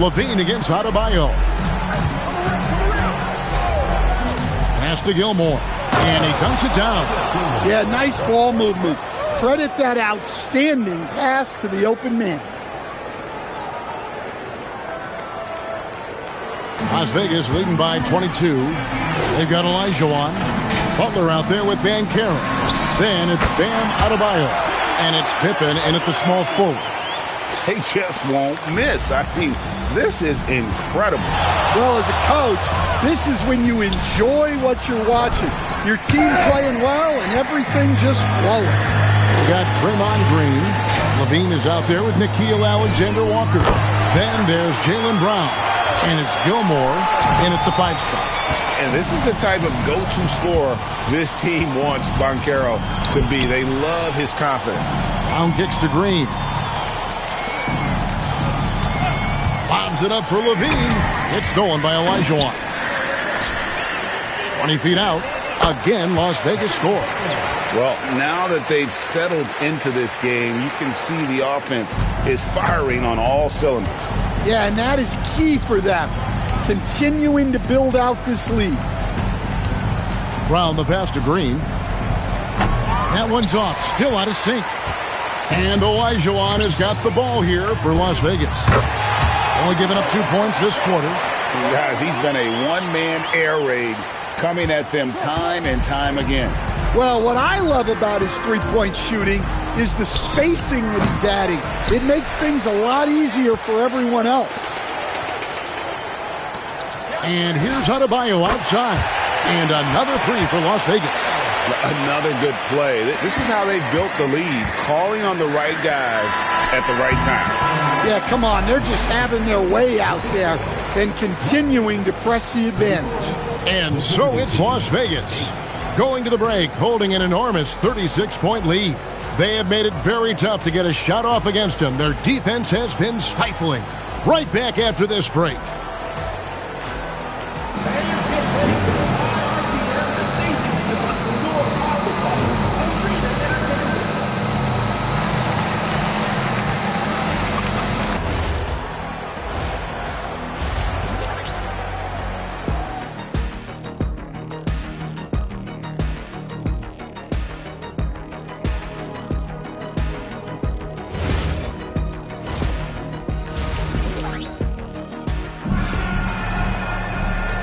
Levine against Adebayo. Pass to Gilmore. And he dunks it down. Yeah, nice ball movement. Credit that outstanding pass to the open man. Las Vegas leading by 22. They've got Olajuwon. Butler out there with Banchero. Then it's Bam Adebayo. And it's Pippen in at the small forward. They just won't miss. I mean, this is incredible. Well, as a coach, this is when you enjoy what you're watching. Your team playing well and everything just flowing. We got Draymond Green. Levine is out there with Nickeil Alexander-Walker. Then there's Jaylen Brown. And it's Gilmore in at the 5 spot. And this is the type of go-to scorer this team wants Banchero to be. They love his confidence. Brown kicks to Green. Bobs it up for Levine. It's stolen by Olajuwon. 20 feet out. Again, Las Vegas score. Well, now that they've settled into this game, you can see the offense is firing on all cylinders. Yeah, and that is key for them. Continuing to build out this lead. Brown the pass to Green. That one's off. Still out of sync. And Olajuwon has got the ball here for Las Vegas. Only giving up 2 points this quarter. Guys, he's been a one-man air raid coming at them time and time again. Well, what I love about his three-point shooting is the spacing that he's adding. It makes things a lot easier for everyone else. And here's Adebayo outside. And another 3 for Las Vegas. Another good play. This is how they built the lead, calling on the right guys at the right time. Yeah, come on. They're just having their way out there and continuing to press the advantage. And so it's Las Vegas. Going to the break, holding an enormous 36-point lead. They have made it very tough to get a shot off against them. Their defense has been stifling. Right back after this break.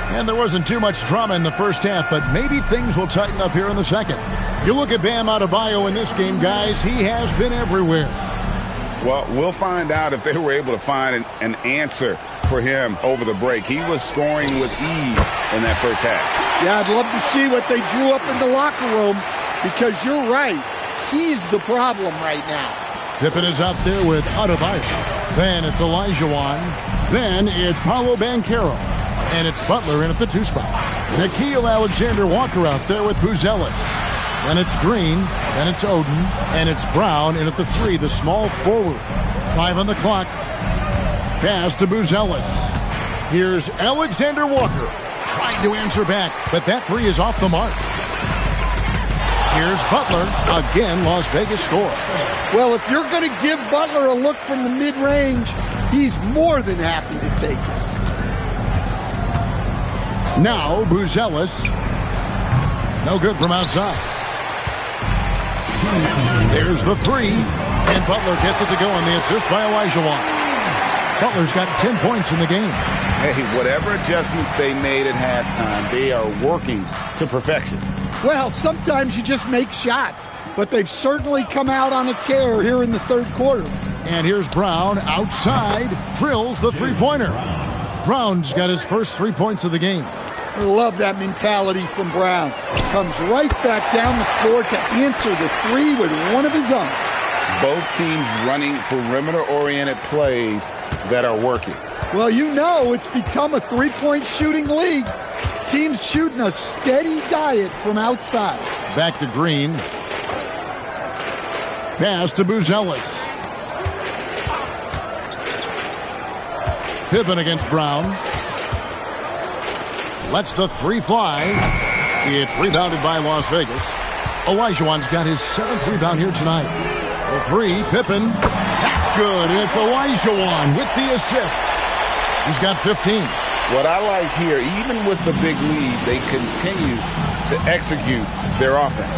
And there wasn't too much drama in the first half, but maybe things will tighten up here in the second. You look at Bam Adebayo in this game, guys, he has been everywhere. Well, we'll find out if they were able to find an answer for him over the break. He was scoring with ease in that first half. Yeah, I'd love to see what they drew up in the locker room because you're right. He's the problem right now. Pippen is out there with Adebayo. Then it's Olajuwon. Then it's Paolo Banchero. And it's Butler in at the 2 spot. Nickeil Alexander-Walker out there with Buzelis. Then it's Green. Then it's Oden. And it's Brown in at the 3, the small forward. 5 on the clock. Pass to Buzelis. Here's Alexander-Walker trying to answer back, but that 3 is off the mark. Here's Butler. Again, Las Vegas score. Well, if you're going to give Butler a look from the mid-range, he's more than happy to take it. Now, Buzelis. No good from outside. There's the 3. And Butler gets it to go on the assist by Olajuwon. Butler's got 10 points in the game. Hey, whatever adjustments they made at halftime, they are working to perfection. Well, sometimes you just make shots, but they've certainly come out on a tear here in the third quarter. And here's Brown outside, drills the three-pointer. Brown's got his first 3 points of the game. I love that mentality from Brown. Comes right back down the floor to answer the 3 with one of his own. Both teams running perimeter-oriented plays that are working. Well, you know it's become a three-point shooting league. Teams shooting a steady diet from outside. Back to Green. Pass to Buzelis. Pippen against Brown. Lets the 3 fly. It's rebounded by Las Vegas. Olajuwon's got his 7th rebound here tonight. The 3, Pippen. That's good, and it's Olajuwon with the assist. He's got 15. What I like here, even with the big lead, they continue to execute their offense.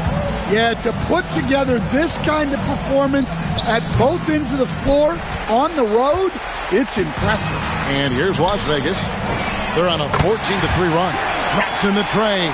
Yeah, to put together this kind of performance at both ends of the floor on the road, it's impressive. And here's Las Vegas. They're on a 14-3 run. Drops in the tray.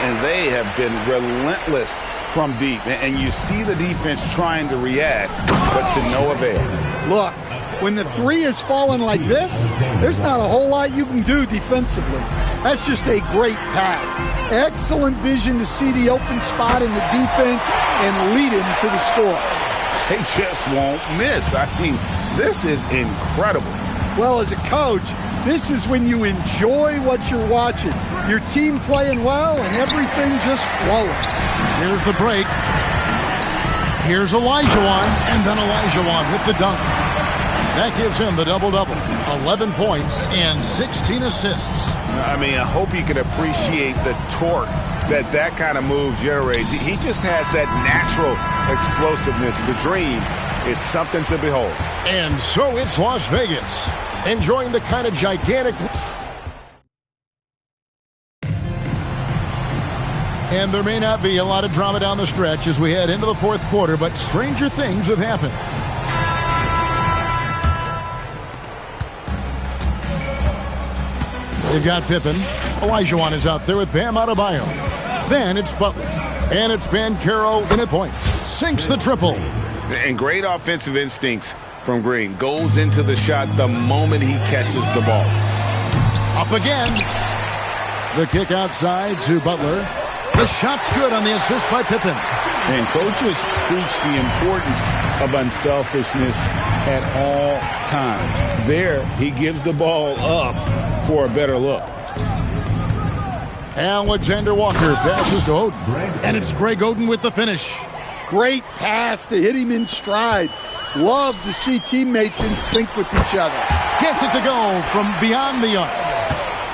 And they have been relentless from deep. And you see the defense trying to react, but to no avail. Look, when the 3 is falling like this, there's not a whole lot you can do defensively. That's just a great pass. Excellent vision to see the open spot in the defense and lead him to the score. They just won't miss. I mean, this is incredible. Well, as a coach, this is when you enjoy what you're watching. Your team playing well and everything just flowing. Here's the break. Here's Olajuwon, and then Olajuwon with the dunk. That gives him the double-double. 11 points and 16 assists. I mean, I hope you can appreciate the torque that kind of move generates. He just has that natural explosiveness. The dream is something to behold. And so it's Las Vegas, enjoying the kind of gigantic... And there may not be a lot of drama down the stretch as we head into the 4th quarter, but stranger things have happened. They've got Pippen. Olajuwon is out there with Bam Adebayo. Then it's Butler. And it's Banchero in at point. Sinks the triple. And great offensive instincts from Green. Goes into the shot the moment he catches the ball. Up again. The kick outside to Butler. The shot's good on the assist by Pippen. And coaches preach the importance of unselfishness at all times. There, he gives the ball up for a better look. Alexander Walker passes to Oden. And it's Greg Oden with the finish. Great pass to hit him in stride. Love to see teammates in sync with each other. Gets it to go from beyond the arc.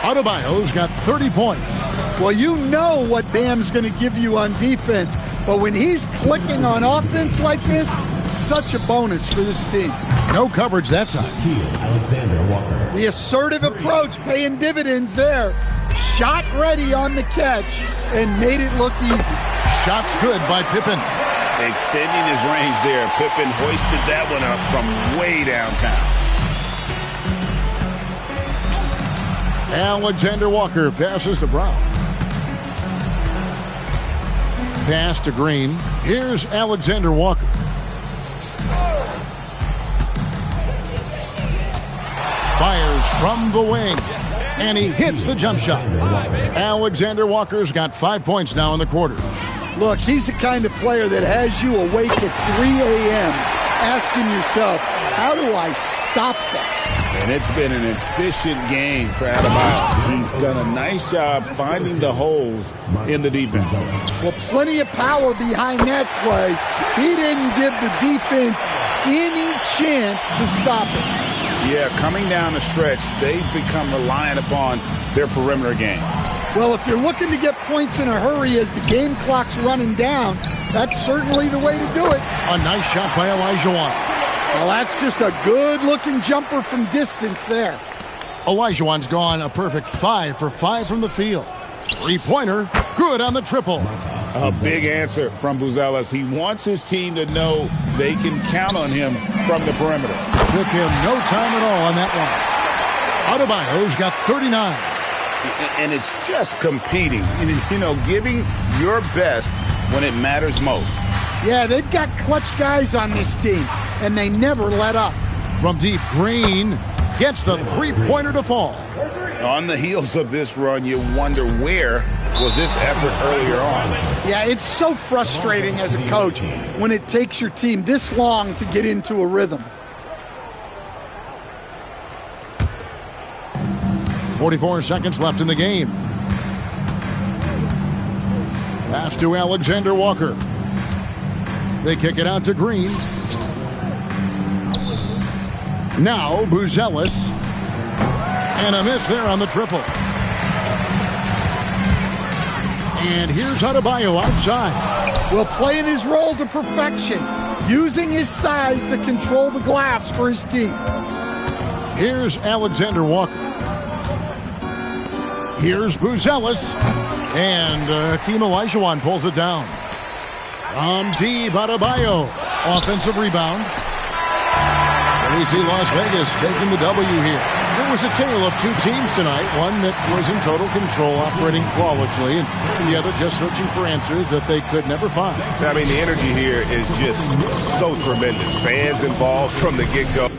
Adebayo's got 30 points. Well, you know what Bam's going to give you on defense, but when he's clicking on offense like this, such a bonus for this team. No coverage that time. Alexander Walker. The assertive approach paying dividends there. Shot ready on the catch and made it look easy. Shot's good by Pippen. Extending his range there. Pippen hoisted that one up from way downtown. Alexander Walker passes to Brown. Pass to Green. Here's Alexander Walker. Fires from the wing. And he hits the jump shot. Alexander Walker's got 5 points now in the quarter. Look, he's the kind of player that has you awake at 3 a.m. asking yourself, how do I stop that? And it's been an efficient game for Adebayo. He's done a nice job finding the holes in the defense. Well, plenty of power behind that play. He didn't give the defense any chance to stop it. Yeah, coming down the stretch, they've become reliant upon their perimeter game. Well, if you're looking to get points in a hurry as the game clock's running down, that's certainly the way to do it. A nice shot by Olajuwon. Well, that's just a good-looking jumper from distance there. Olajuwon's gone a perfect 5 for 5 from the field. Three-pointer, good on the triple. A big answer from Buzelis. He wants his team to know they can count on him from the perimeter. Took him no time at all on that one. Adebayo's got 39. And it's just competing, you know, giving your best when it matters most. Yeah, they've got clutch guys on this team, and they never let up. From deep, Green gets the three-pointer to fall. On the heels of this run, you wonder where was this effort earlier on. Yeah, it's so frustrating as a coach when it takes your team this long to get into a rhythm. 44 seconds left in the game. Pass to Alexander Walker. They kick it out to Green. Now Buzelis. And a miss there on the triple. And here's Adebayo outside. will play in his role to perfection, using his size to control the glass for his team. Here's Alexander Walker. Here's Buzelis. And Hakeem Olajuwon pulls it down. From deep, Adebayo. Offensive rebound. So we see Las Vegas taking the W here. It was a tale of two teams tonight. One that was in total control, operating flawlessly, and the other just searching for answers that they could never find. I mean, the energy here is just so tremendous. Fans involved from the get-go.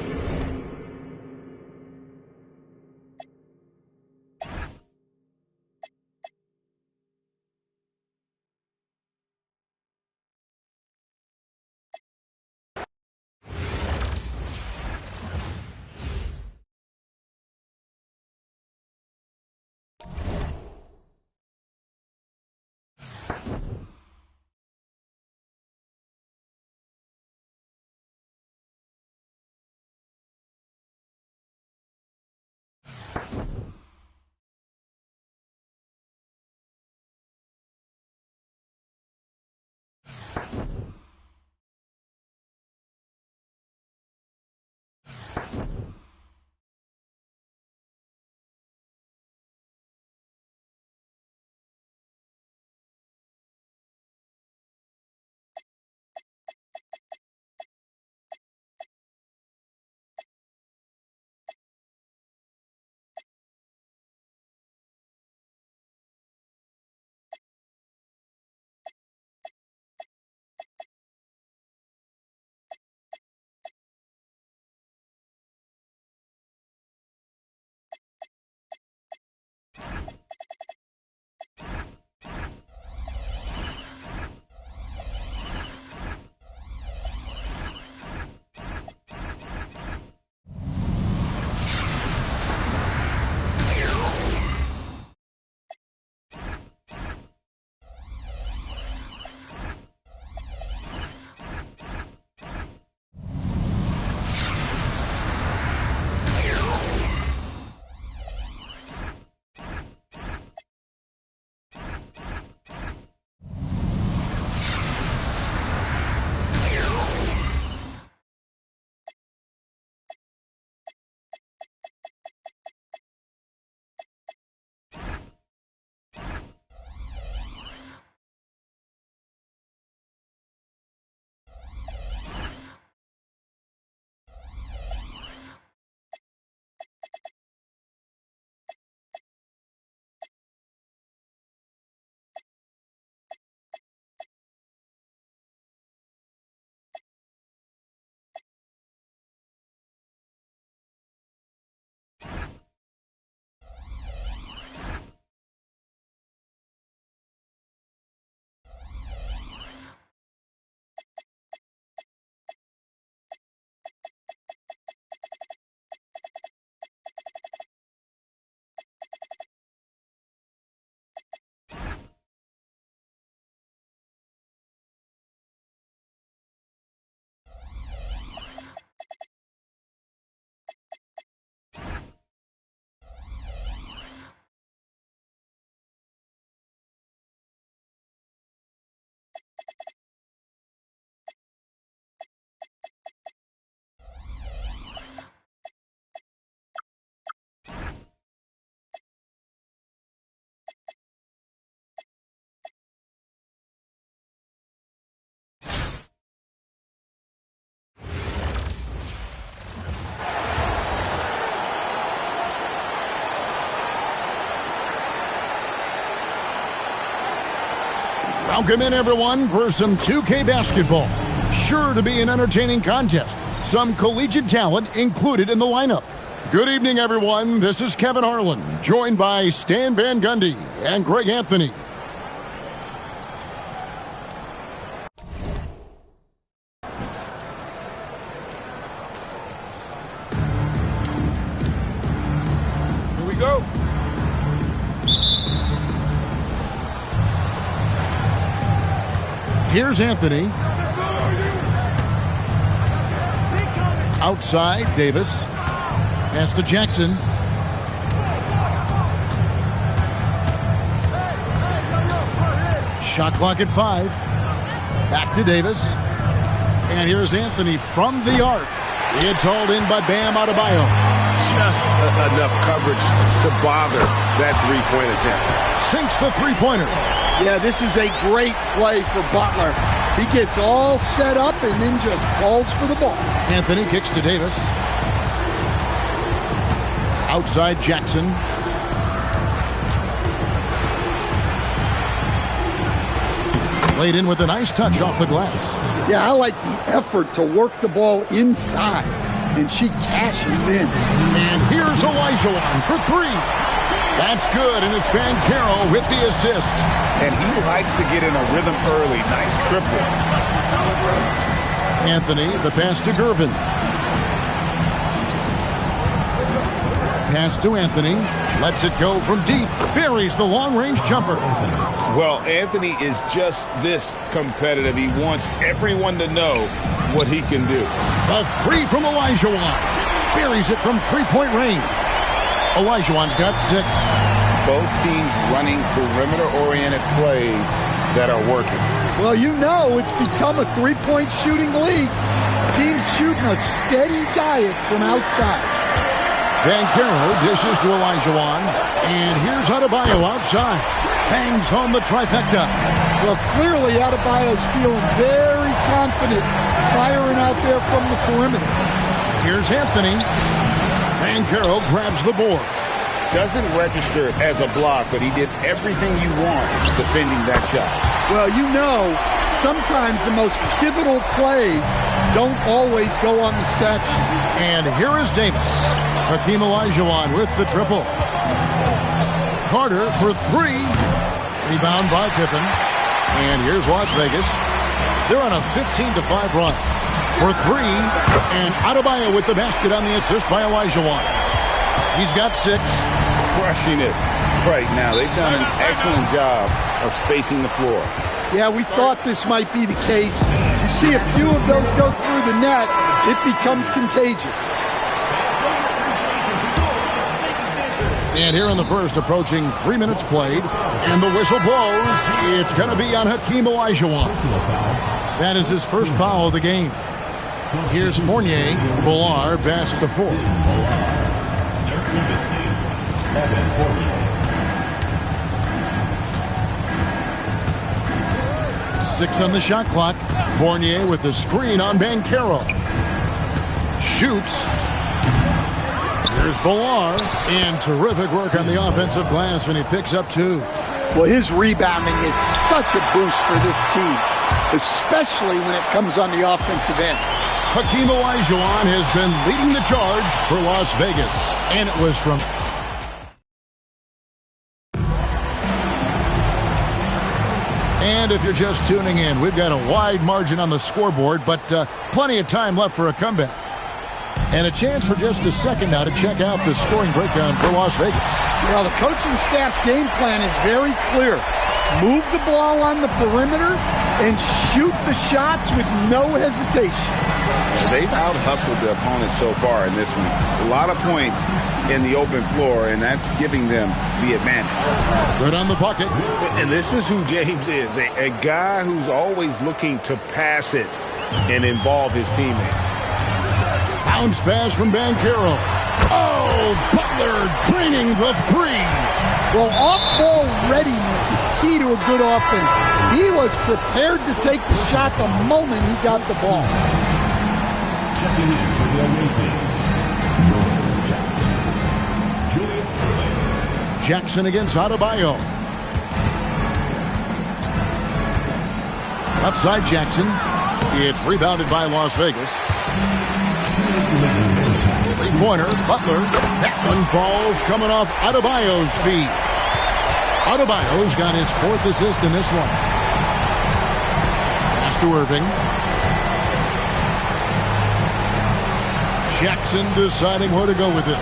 Welcome in, everyone, for some 2K basketball. Sure to be an entertaining contest. Some collegiate talent included in the lineup. Good evening, everyone. This is Kevin Harlan, joined by Stan Van Gundy and Greg Anthony. Here we go. Here's Anthony. Outside, Davis. Pass to Jackson. Shot clock at 5. Back to Davis. And here's Anthony from the arc. It's hauled in by Bam Adebayo. Just enough coverage to bother that three-point attempt. Sinks the three-pointer. Yeah, this is a great play for Butler. He gets all set up and then just calls for the ball. Anthony kicks to Davis. Outside Jackson. Laid in with a nice touch off the glass. Yeah, I like the effort to work the ball inside. And she cashes in. And here's Olajuwon for three. That's good, and it's Banchero with the assist. And he likes to get in a rhythm early. Nice triple. Anthony, the pass to Gervin. Pass to Anthony. Lets it go from deep. Buries the long-range jumper. Well, Anthony is just this competitive. He wants everyone to know what he can do. A three from Olajuwon. Buries it from three-point range. Olajuwon's got 6. Both teams running perimeter-oriented plays that are working. Well, you know it's become a three-point shooting league. Teams shooting a steady diet from outside. Banchero dishes to Olajuwon. And here's Adebayo outside. Bangs home the trifecta. Well, clearly Adebayo's feeling very confident firing out there from the perimeter. Here's Anthony. Banchero grabs the board. Doesn't register as a block, but he did everything you want defending that shot. Well, you know, sometimes the most pivotal plays don't always go on the stat sheet. And here is Davis. Hakeem Olajuwon with the triple. Carter for 3. Rebound by Pippen. And here's Las Vegas. They're on a 15-5 run. For 3. And Adebayo with the basket on the assist by Olajuwon. He's got 6. Crushing it right now. They've done an excellent job of spacing the floor. Yeah, we thought this might be the case. You see a few of those go through the net, it becomes contagious. And here in the first, approaching 3 minutes played, and the whistle blows. It's going to be on Hakeem Olajuwon. That is his first foul of the game. Here's Fournier. Villar passes to 4. 6 on the shot clock. Fournier with the screen on Banchero. Shoots. Here's Villar. And terrific work on the offensive glass, and he picks up 2. Well, his rebounding is such a boost for this team, especially when it comes on the offensive end. Hakeem Olajuwon has been leading the charge for Las Vegas. And it was from... And if you're just tuning in, we've got a wide margin on the scoreboard, but plenty of time left for a comeback. And a chance for just a second now to check out the scoring breakdown for Las Vegas. Well, the coaching staff's game plan is very clear. Move the ball on the perimeter and shoot the shots with no hesitation. They've out-hustled the opponent so far in this one. A lot of points in the open floor, and that's giving them the advantage. Good on the bucket. And this is who James is, a guy who's always looking to pass it and involve his teammates. Bounce pass from Banchero. Oh, Butler draining the 3. Well, off-ball readiness is key to a good offense. He was prepared to take the shot the moment he got the ball. Checking in for the away team, Jackson. Jackson against Adebayo. Left side Jackson. It's rebounded by Las Vegas. Three-pointer, Butler. That one falls coming off Adebayo's feet. Adebayo's got his 4th assist in this one. Pass to Irving. Jackson deciding where to go with it.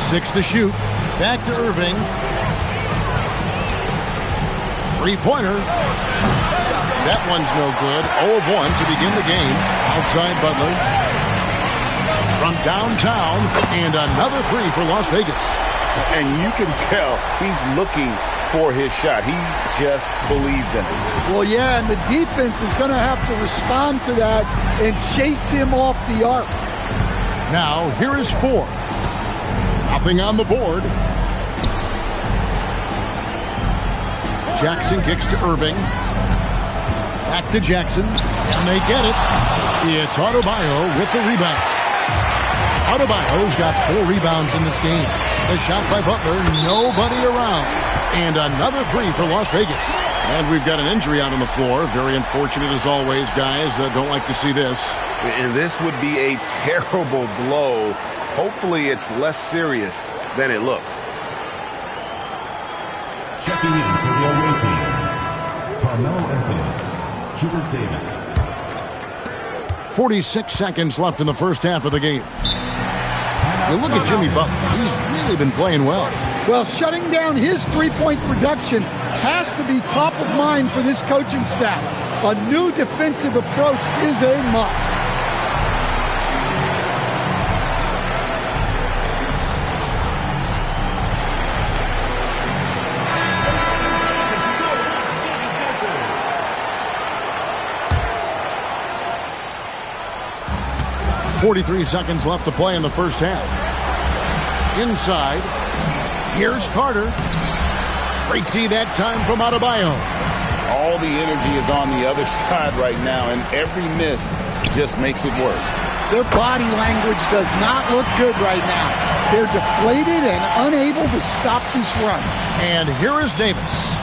6 to shoot. Back to Irving. Three-pointer. That one's no good. 0 of 1 to begin the game. Outside Butler. From downtown. And another 3 for Las Vegas. And you can tell he's looking for his shot. He just believes in it. Well, yeah, and the defense is going to have to respond to that and chase him off the arc. Now, here is 4. Nothing on the board. Jackson kicks to Irving. Back to Jackson, and they get it. It's Adebayo with the rebound. Adebayo's got 4 rebounds in this game. The shot by Butler, nobody around. And another 3 for Las Vegas. And we've got an injury out on the floor. Very unfortunate as always, guys. Don't like to see this. And this would be a terrible blow. Hopefully it's less serious than it looks. Checking in for the away team, Carmelo Anthony, Hubert Davis. 46 seconds left in the first half of the game. You look at Jimmy Butler. He's really been playing well. Well, shutting down his three-point production has to be top of mind for this coaching staff. A new defensive approach is a must. .43 seconds left to play in the first half. Inside. Here's Carter. Great D that time from Adebayo. All the energy is on the other side right now, and every miss just makes it worse. Their body language does not look good right now. They're deflated and unable to stop this run. And here is Davis,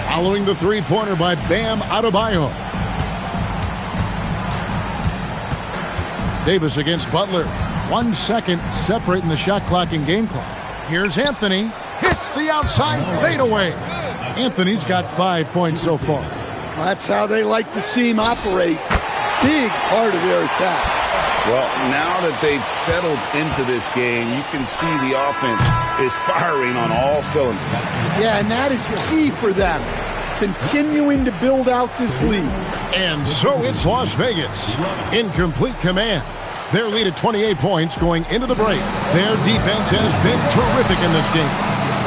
following the three-pointer by Bam Adebayo. Davis against Butler. 1 second separating the shot clock and game clock. Here's Anthony. Hits the outside fadeaway. Anthony's got 5 points so far. That's how they like to see him operate. Big part of their attack. Well, now that they've settled into this game, you can see the offense is firing on all cylinders. Yeah, and that is key for them. Continuing to build out this lead. And so it's Las Vegas in complete command. Their lead at 28 points going into the break. Their defense has been terrific in this game.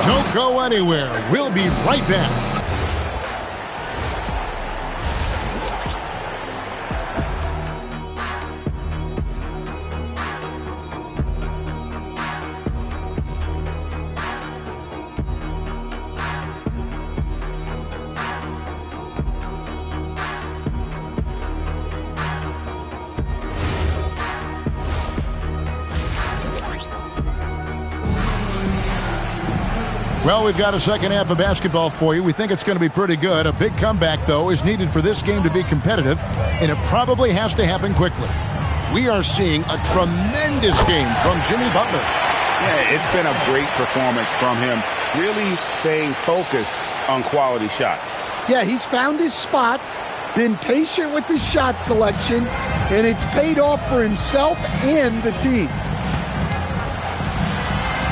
Don't go anywhere. We'll be right back. Well, we've got a second half of basketball for you. We think it's going to be pretty good. A big comeback, though, is needed for this game to be competitive, and it probably has to happen quickly. We are seeing a tremendous game from Jimmy Butler. Yeah, it's been a great performance from him, really staying focused on quality shots. Yeah, he's found his spots, been patient with his shot selection, and it's paid off for himself and the team.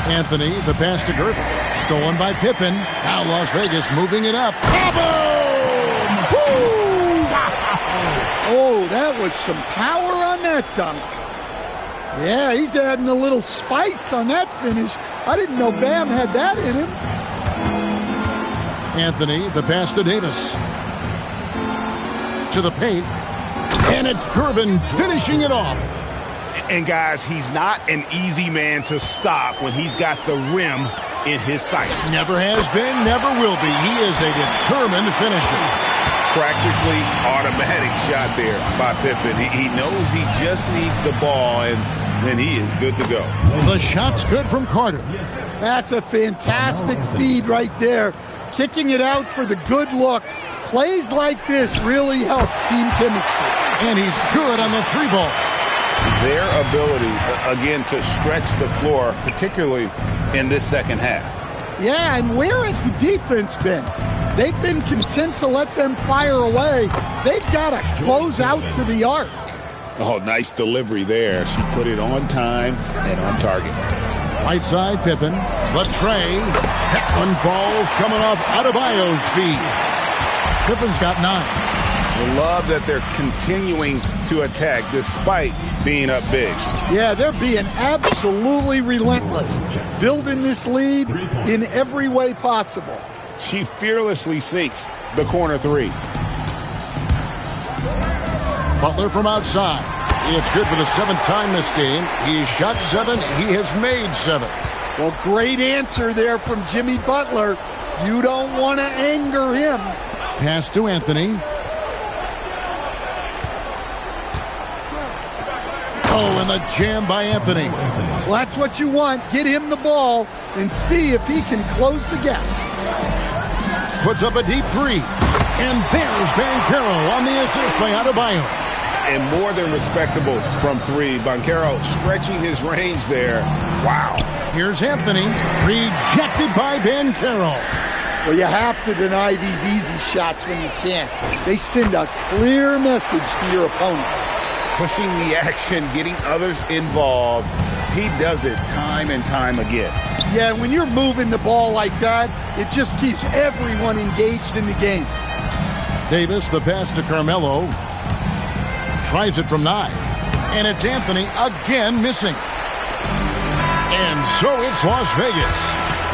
Anthony, the pass to Gervin. Stolen by Pippen. Now Las Vegas moving it up. Boom! Oh, that was some power on that dunk. Yeah, he's adding a little spice on that finish. I didn't know Bam had that in him. Anthony, the pass to Davis. To the paint. And it's Gervin finishing it off. And guys, he's not an easy man to stop when he's got the rim in his sights. Never has been, never will be. He is a determined finisher. Practically automatic shot there by Pippen. He knows he just needs the ball, and then he is good to go. The shot's good from Carter. That's a fantastic feed right there. Kicking it out for the good look. Plays like this really help team chemistry. And he's good on the three ball. Their ability, again, to stretch the floor, particularly in this second half. Yeah, and where has the defense been? They've been content to let them fire away. They've got to close out to the arc. Oh, nice delivery there. She put it on time and on target. Right side, Pippen. The tray. That one falls coming off Adebayo's feet. Pippen's got 9. I love that they're continuing to attack despite being up big. Yeah, they're being absolutely relentless, building this lead in every way possible. She fearlessly sinks the corner three. Butler from outside. It's good for the 7th time this game. He's shot 7. He has made 7. Well, great answer there from Jimmy Butler. You don't want to anger him. Pass to Anthony. Oh, and the jam by Anthony. Well, that's what you want. Get him the ball and see if he can close the gap. Puts up a deep 3. And there's Banchero on the assist by Adebayo. And more than respectable from 3. Banchero stretching his range there. Wow. Here's Anthony. Rejected by Banchero. Well, you have to deny these easy shots when you can't. They send a clear message to your opponent. Pushing the action, getting others involved. He does it time and time again. Yeah, when you're moving the ball like that, it just keeps everyone engaged in the game. Davis, the pass to Carmelo. Tries it from 9. And it's Anthony again missing. And so it's Las Vegas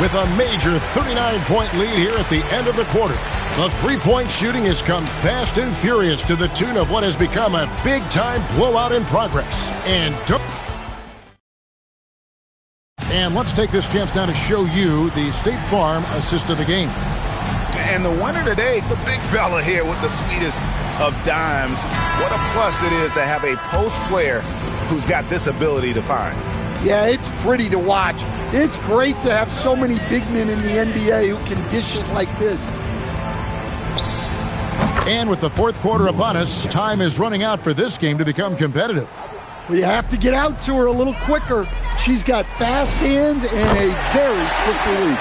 with a major 39-point lead here at the end of the quarter. The three-point shooting has come fast and furious to the tune of what has become a big-time blowout in progress. And let's take this chance now to show you the State Farm assist of the game. And the winner today, the big fella here with the sweetest of dimes. What a plus it is to have a post player who's got this ability to find. Yeah, it's pretty to watch. It's great to have so many big men in the NBA who can dish it like this. And with the fourth quarter upon us, time is running out for this game to become competitive. Well, you have to get out to her a little quicker. She's got fast hands and a very quick release.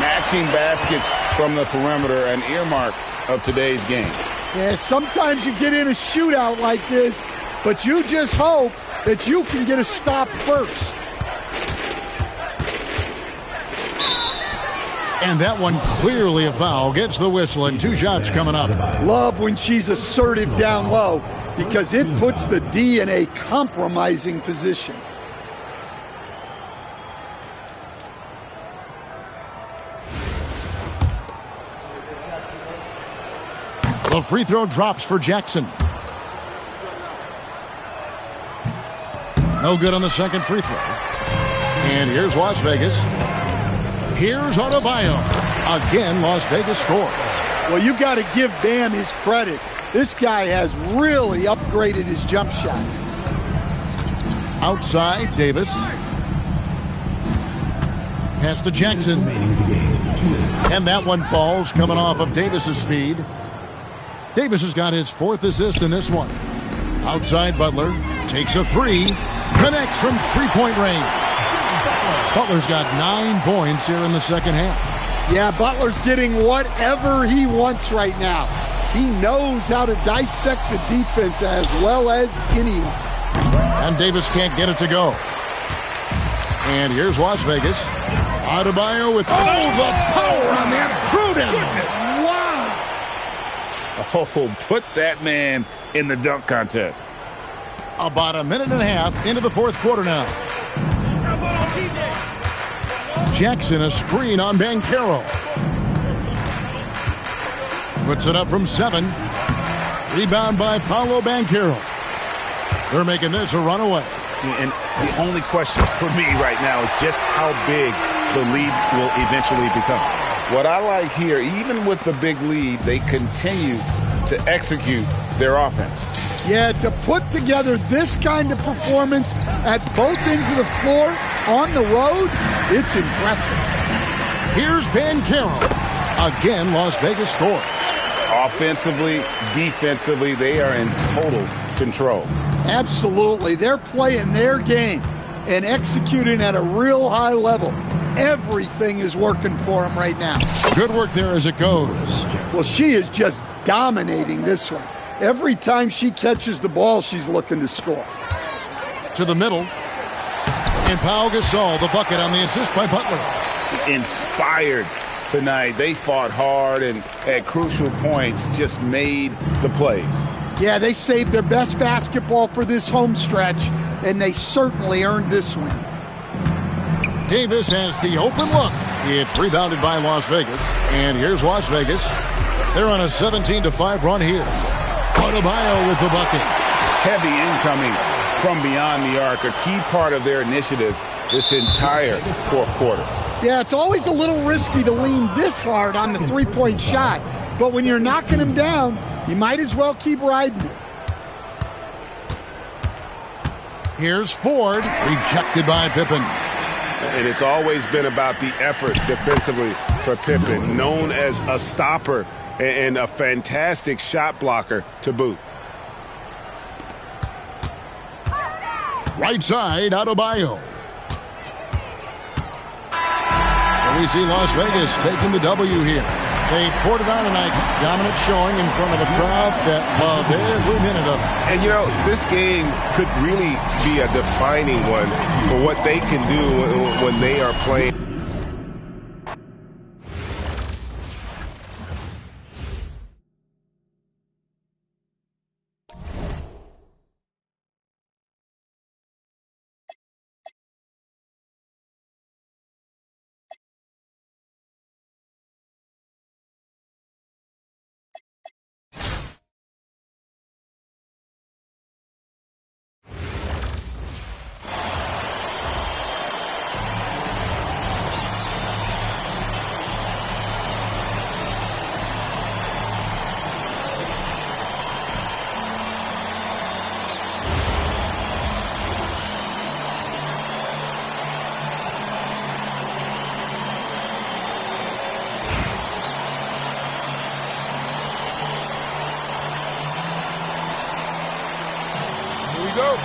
Matching baskets from the perimeter, an earmark of today's game. Yeah, sometimes you get in a shootout like this, but you just hope that you can get a stop first. And that one clearly a foul. Gets the whistle and 2 shots coming up. Love when she's assertive down low because it puts the D in a compromising position. The free throw drops for Jackson. No good on the second free throw. And here's Las Vegas. Here's Adebayo. Again, Las Vegas scores. Well, you got to give Bam his credit. This guy has really upgraded his jump shot. Outside, Davis. Pass to Jackson. And that one falls coming off of Davis's feed. Davis has got his 4th assist in this one. Outside, Butler takes a 3. Connects from three-point range. Butler's got 9 points here in the second half. Yeah, Butler's getting whatever he wants right now. He knows how to dissect the defense as well as anyone. And Davis can't get it to go. And here's Las Vegas. Adebayo with the power on that. Prudent. Wow. Oh, put that man in the dunk contest. About a minute and a half into the fourth quarter now. Jackson, a screen on Banchero. Puts it up from 7. Rebound by Paolo Banchero. They're making this a runaway. And the only question for me right now is just how big the lead will eventually become. What I like here, even with the big lead, they continue to execute their offense. Yeah, to put together this kind of performance at both ends of the floor on the road, it's impressive. Here's Banchero. Again, Las Vegas scores. Offensively, defensively, they are in total control. Absolutely. They're playing their game and executing at a real high level. Everything is working for them right now. Good work there as it goes. Well, she is just dominating this one. Every time she catches the ball, she's looking to score. To the middle. And Pau Gasol, the bucket on the assist by Butler. Inspired tonight. They fought hard and at crucial points just made the plays. Yeah, they saved their best basketball for this home stretch, and they certainly earned this win. Davis has the open look. It's rebounded by Las Vegas. And here's Las Vegas. They're on a 17-5 run here. Adebayo with the bucket. Heavy incoming from beyond the arc, a key part of their initiative this entire fourth quarter. Yeah, it's always a little risky to lean this hard on the three-point shot. But when you're knocking him down, you might as well keep riding it. Here's Ford, rejected by Pippen. And it's always been about the effort defensively for Pippen, known as a stopper and a fantastic shot blocker to boot. Right side, Adebayo. So we see Las Vegas taking the W here. They poured it on tonight. Dominant showing in front of a crowd that loved every minute of it. And, you know, this game could really be a defining one for what they can do when they are playing. Go.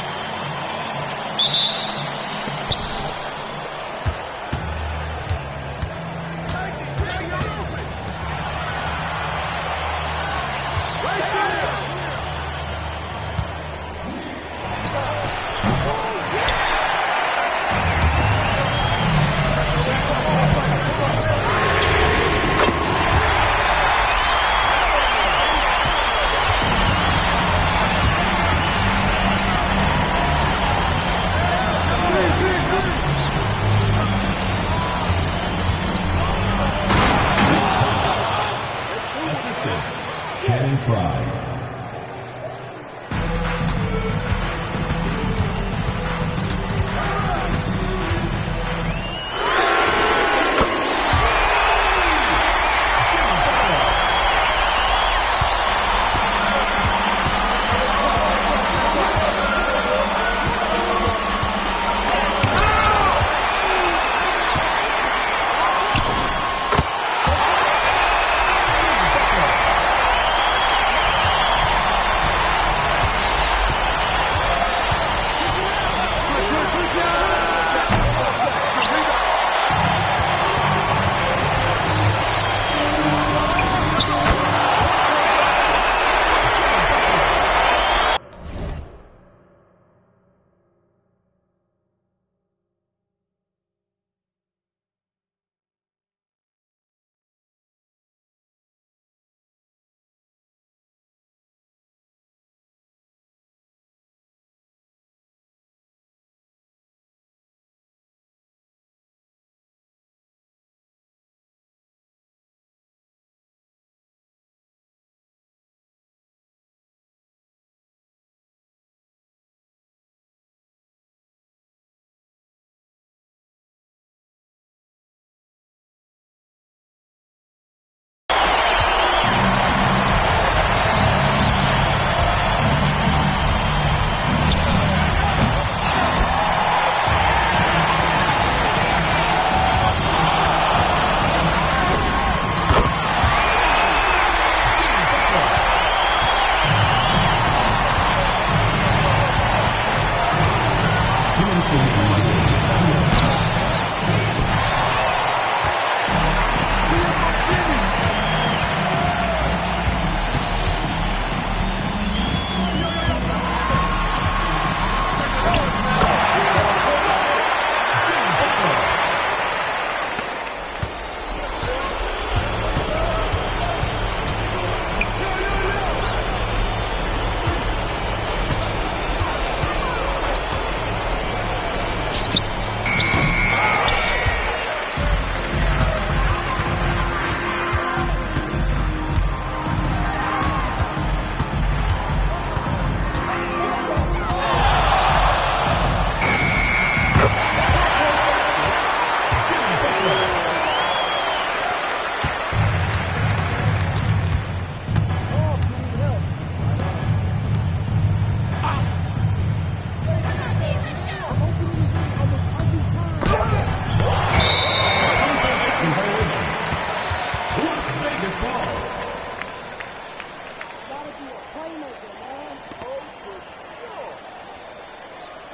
be a playmaker, man. Oh, for sure.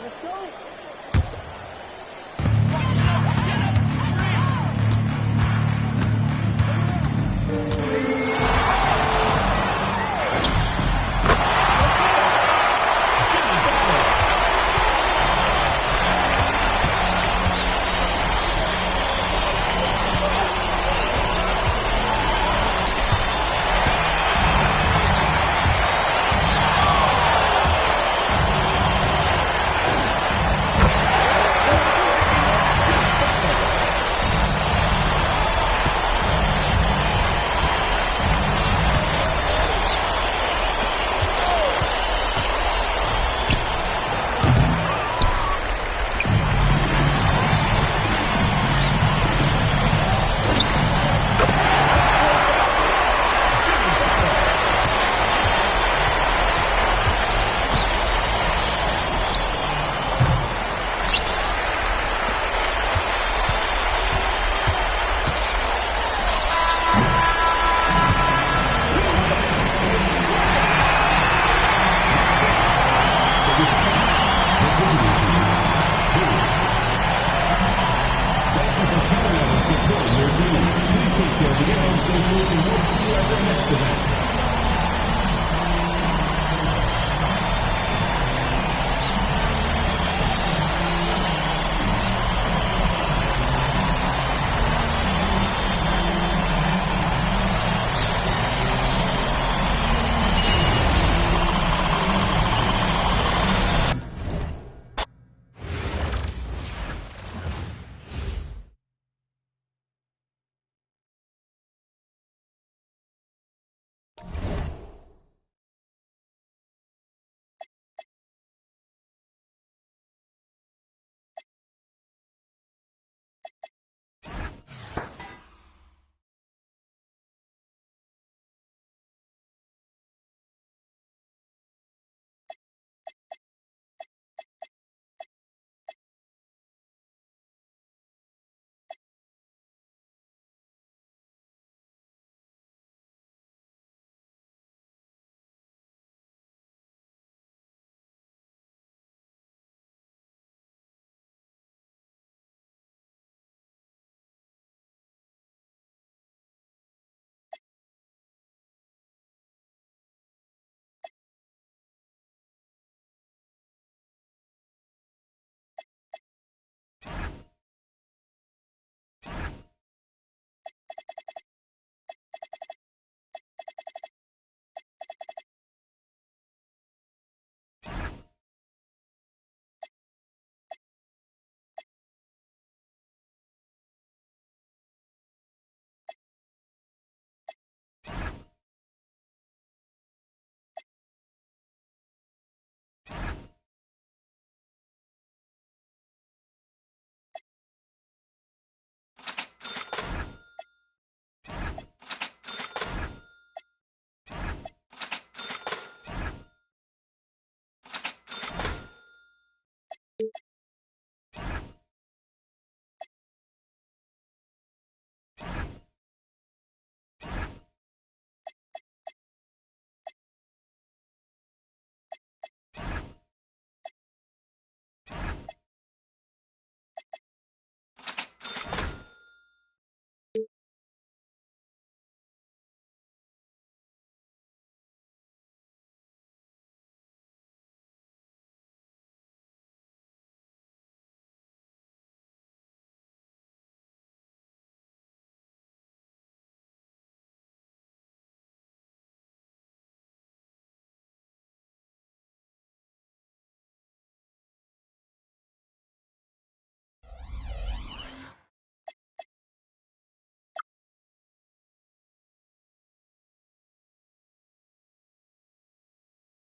Let's go.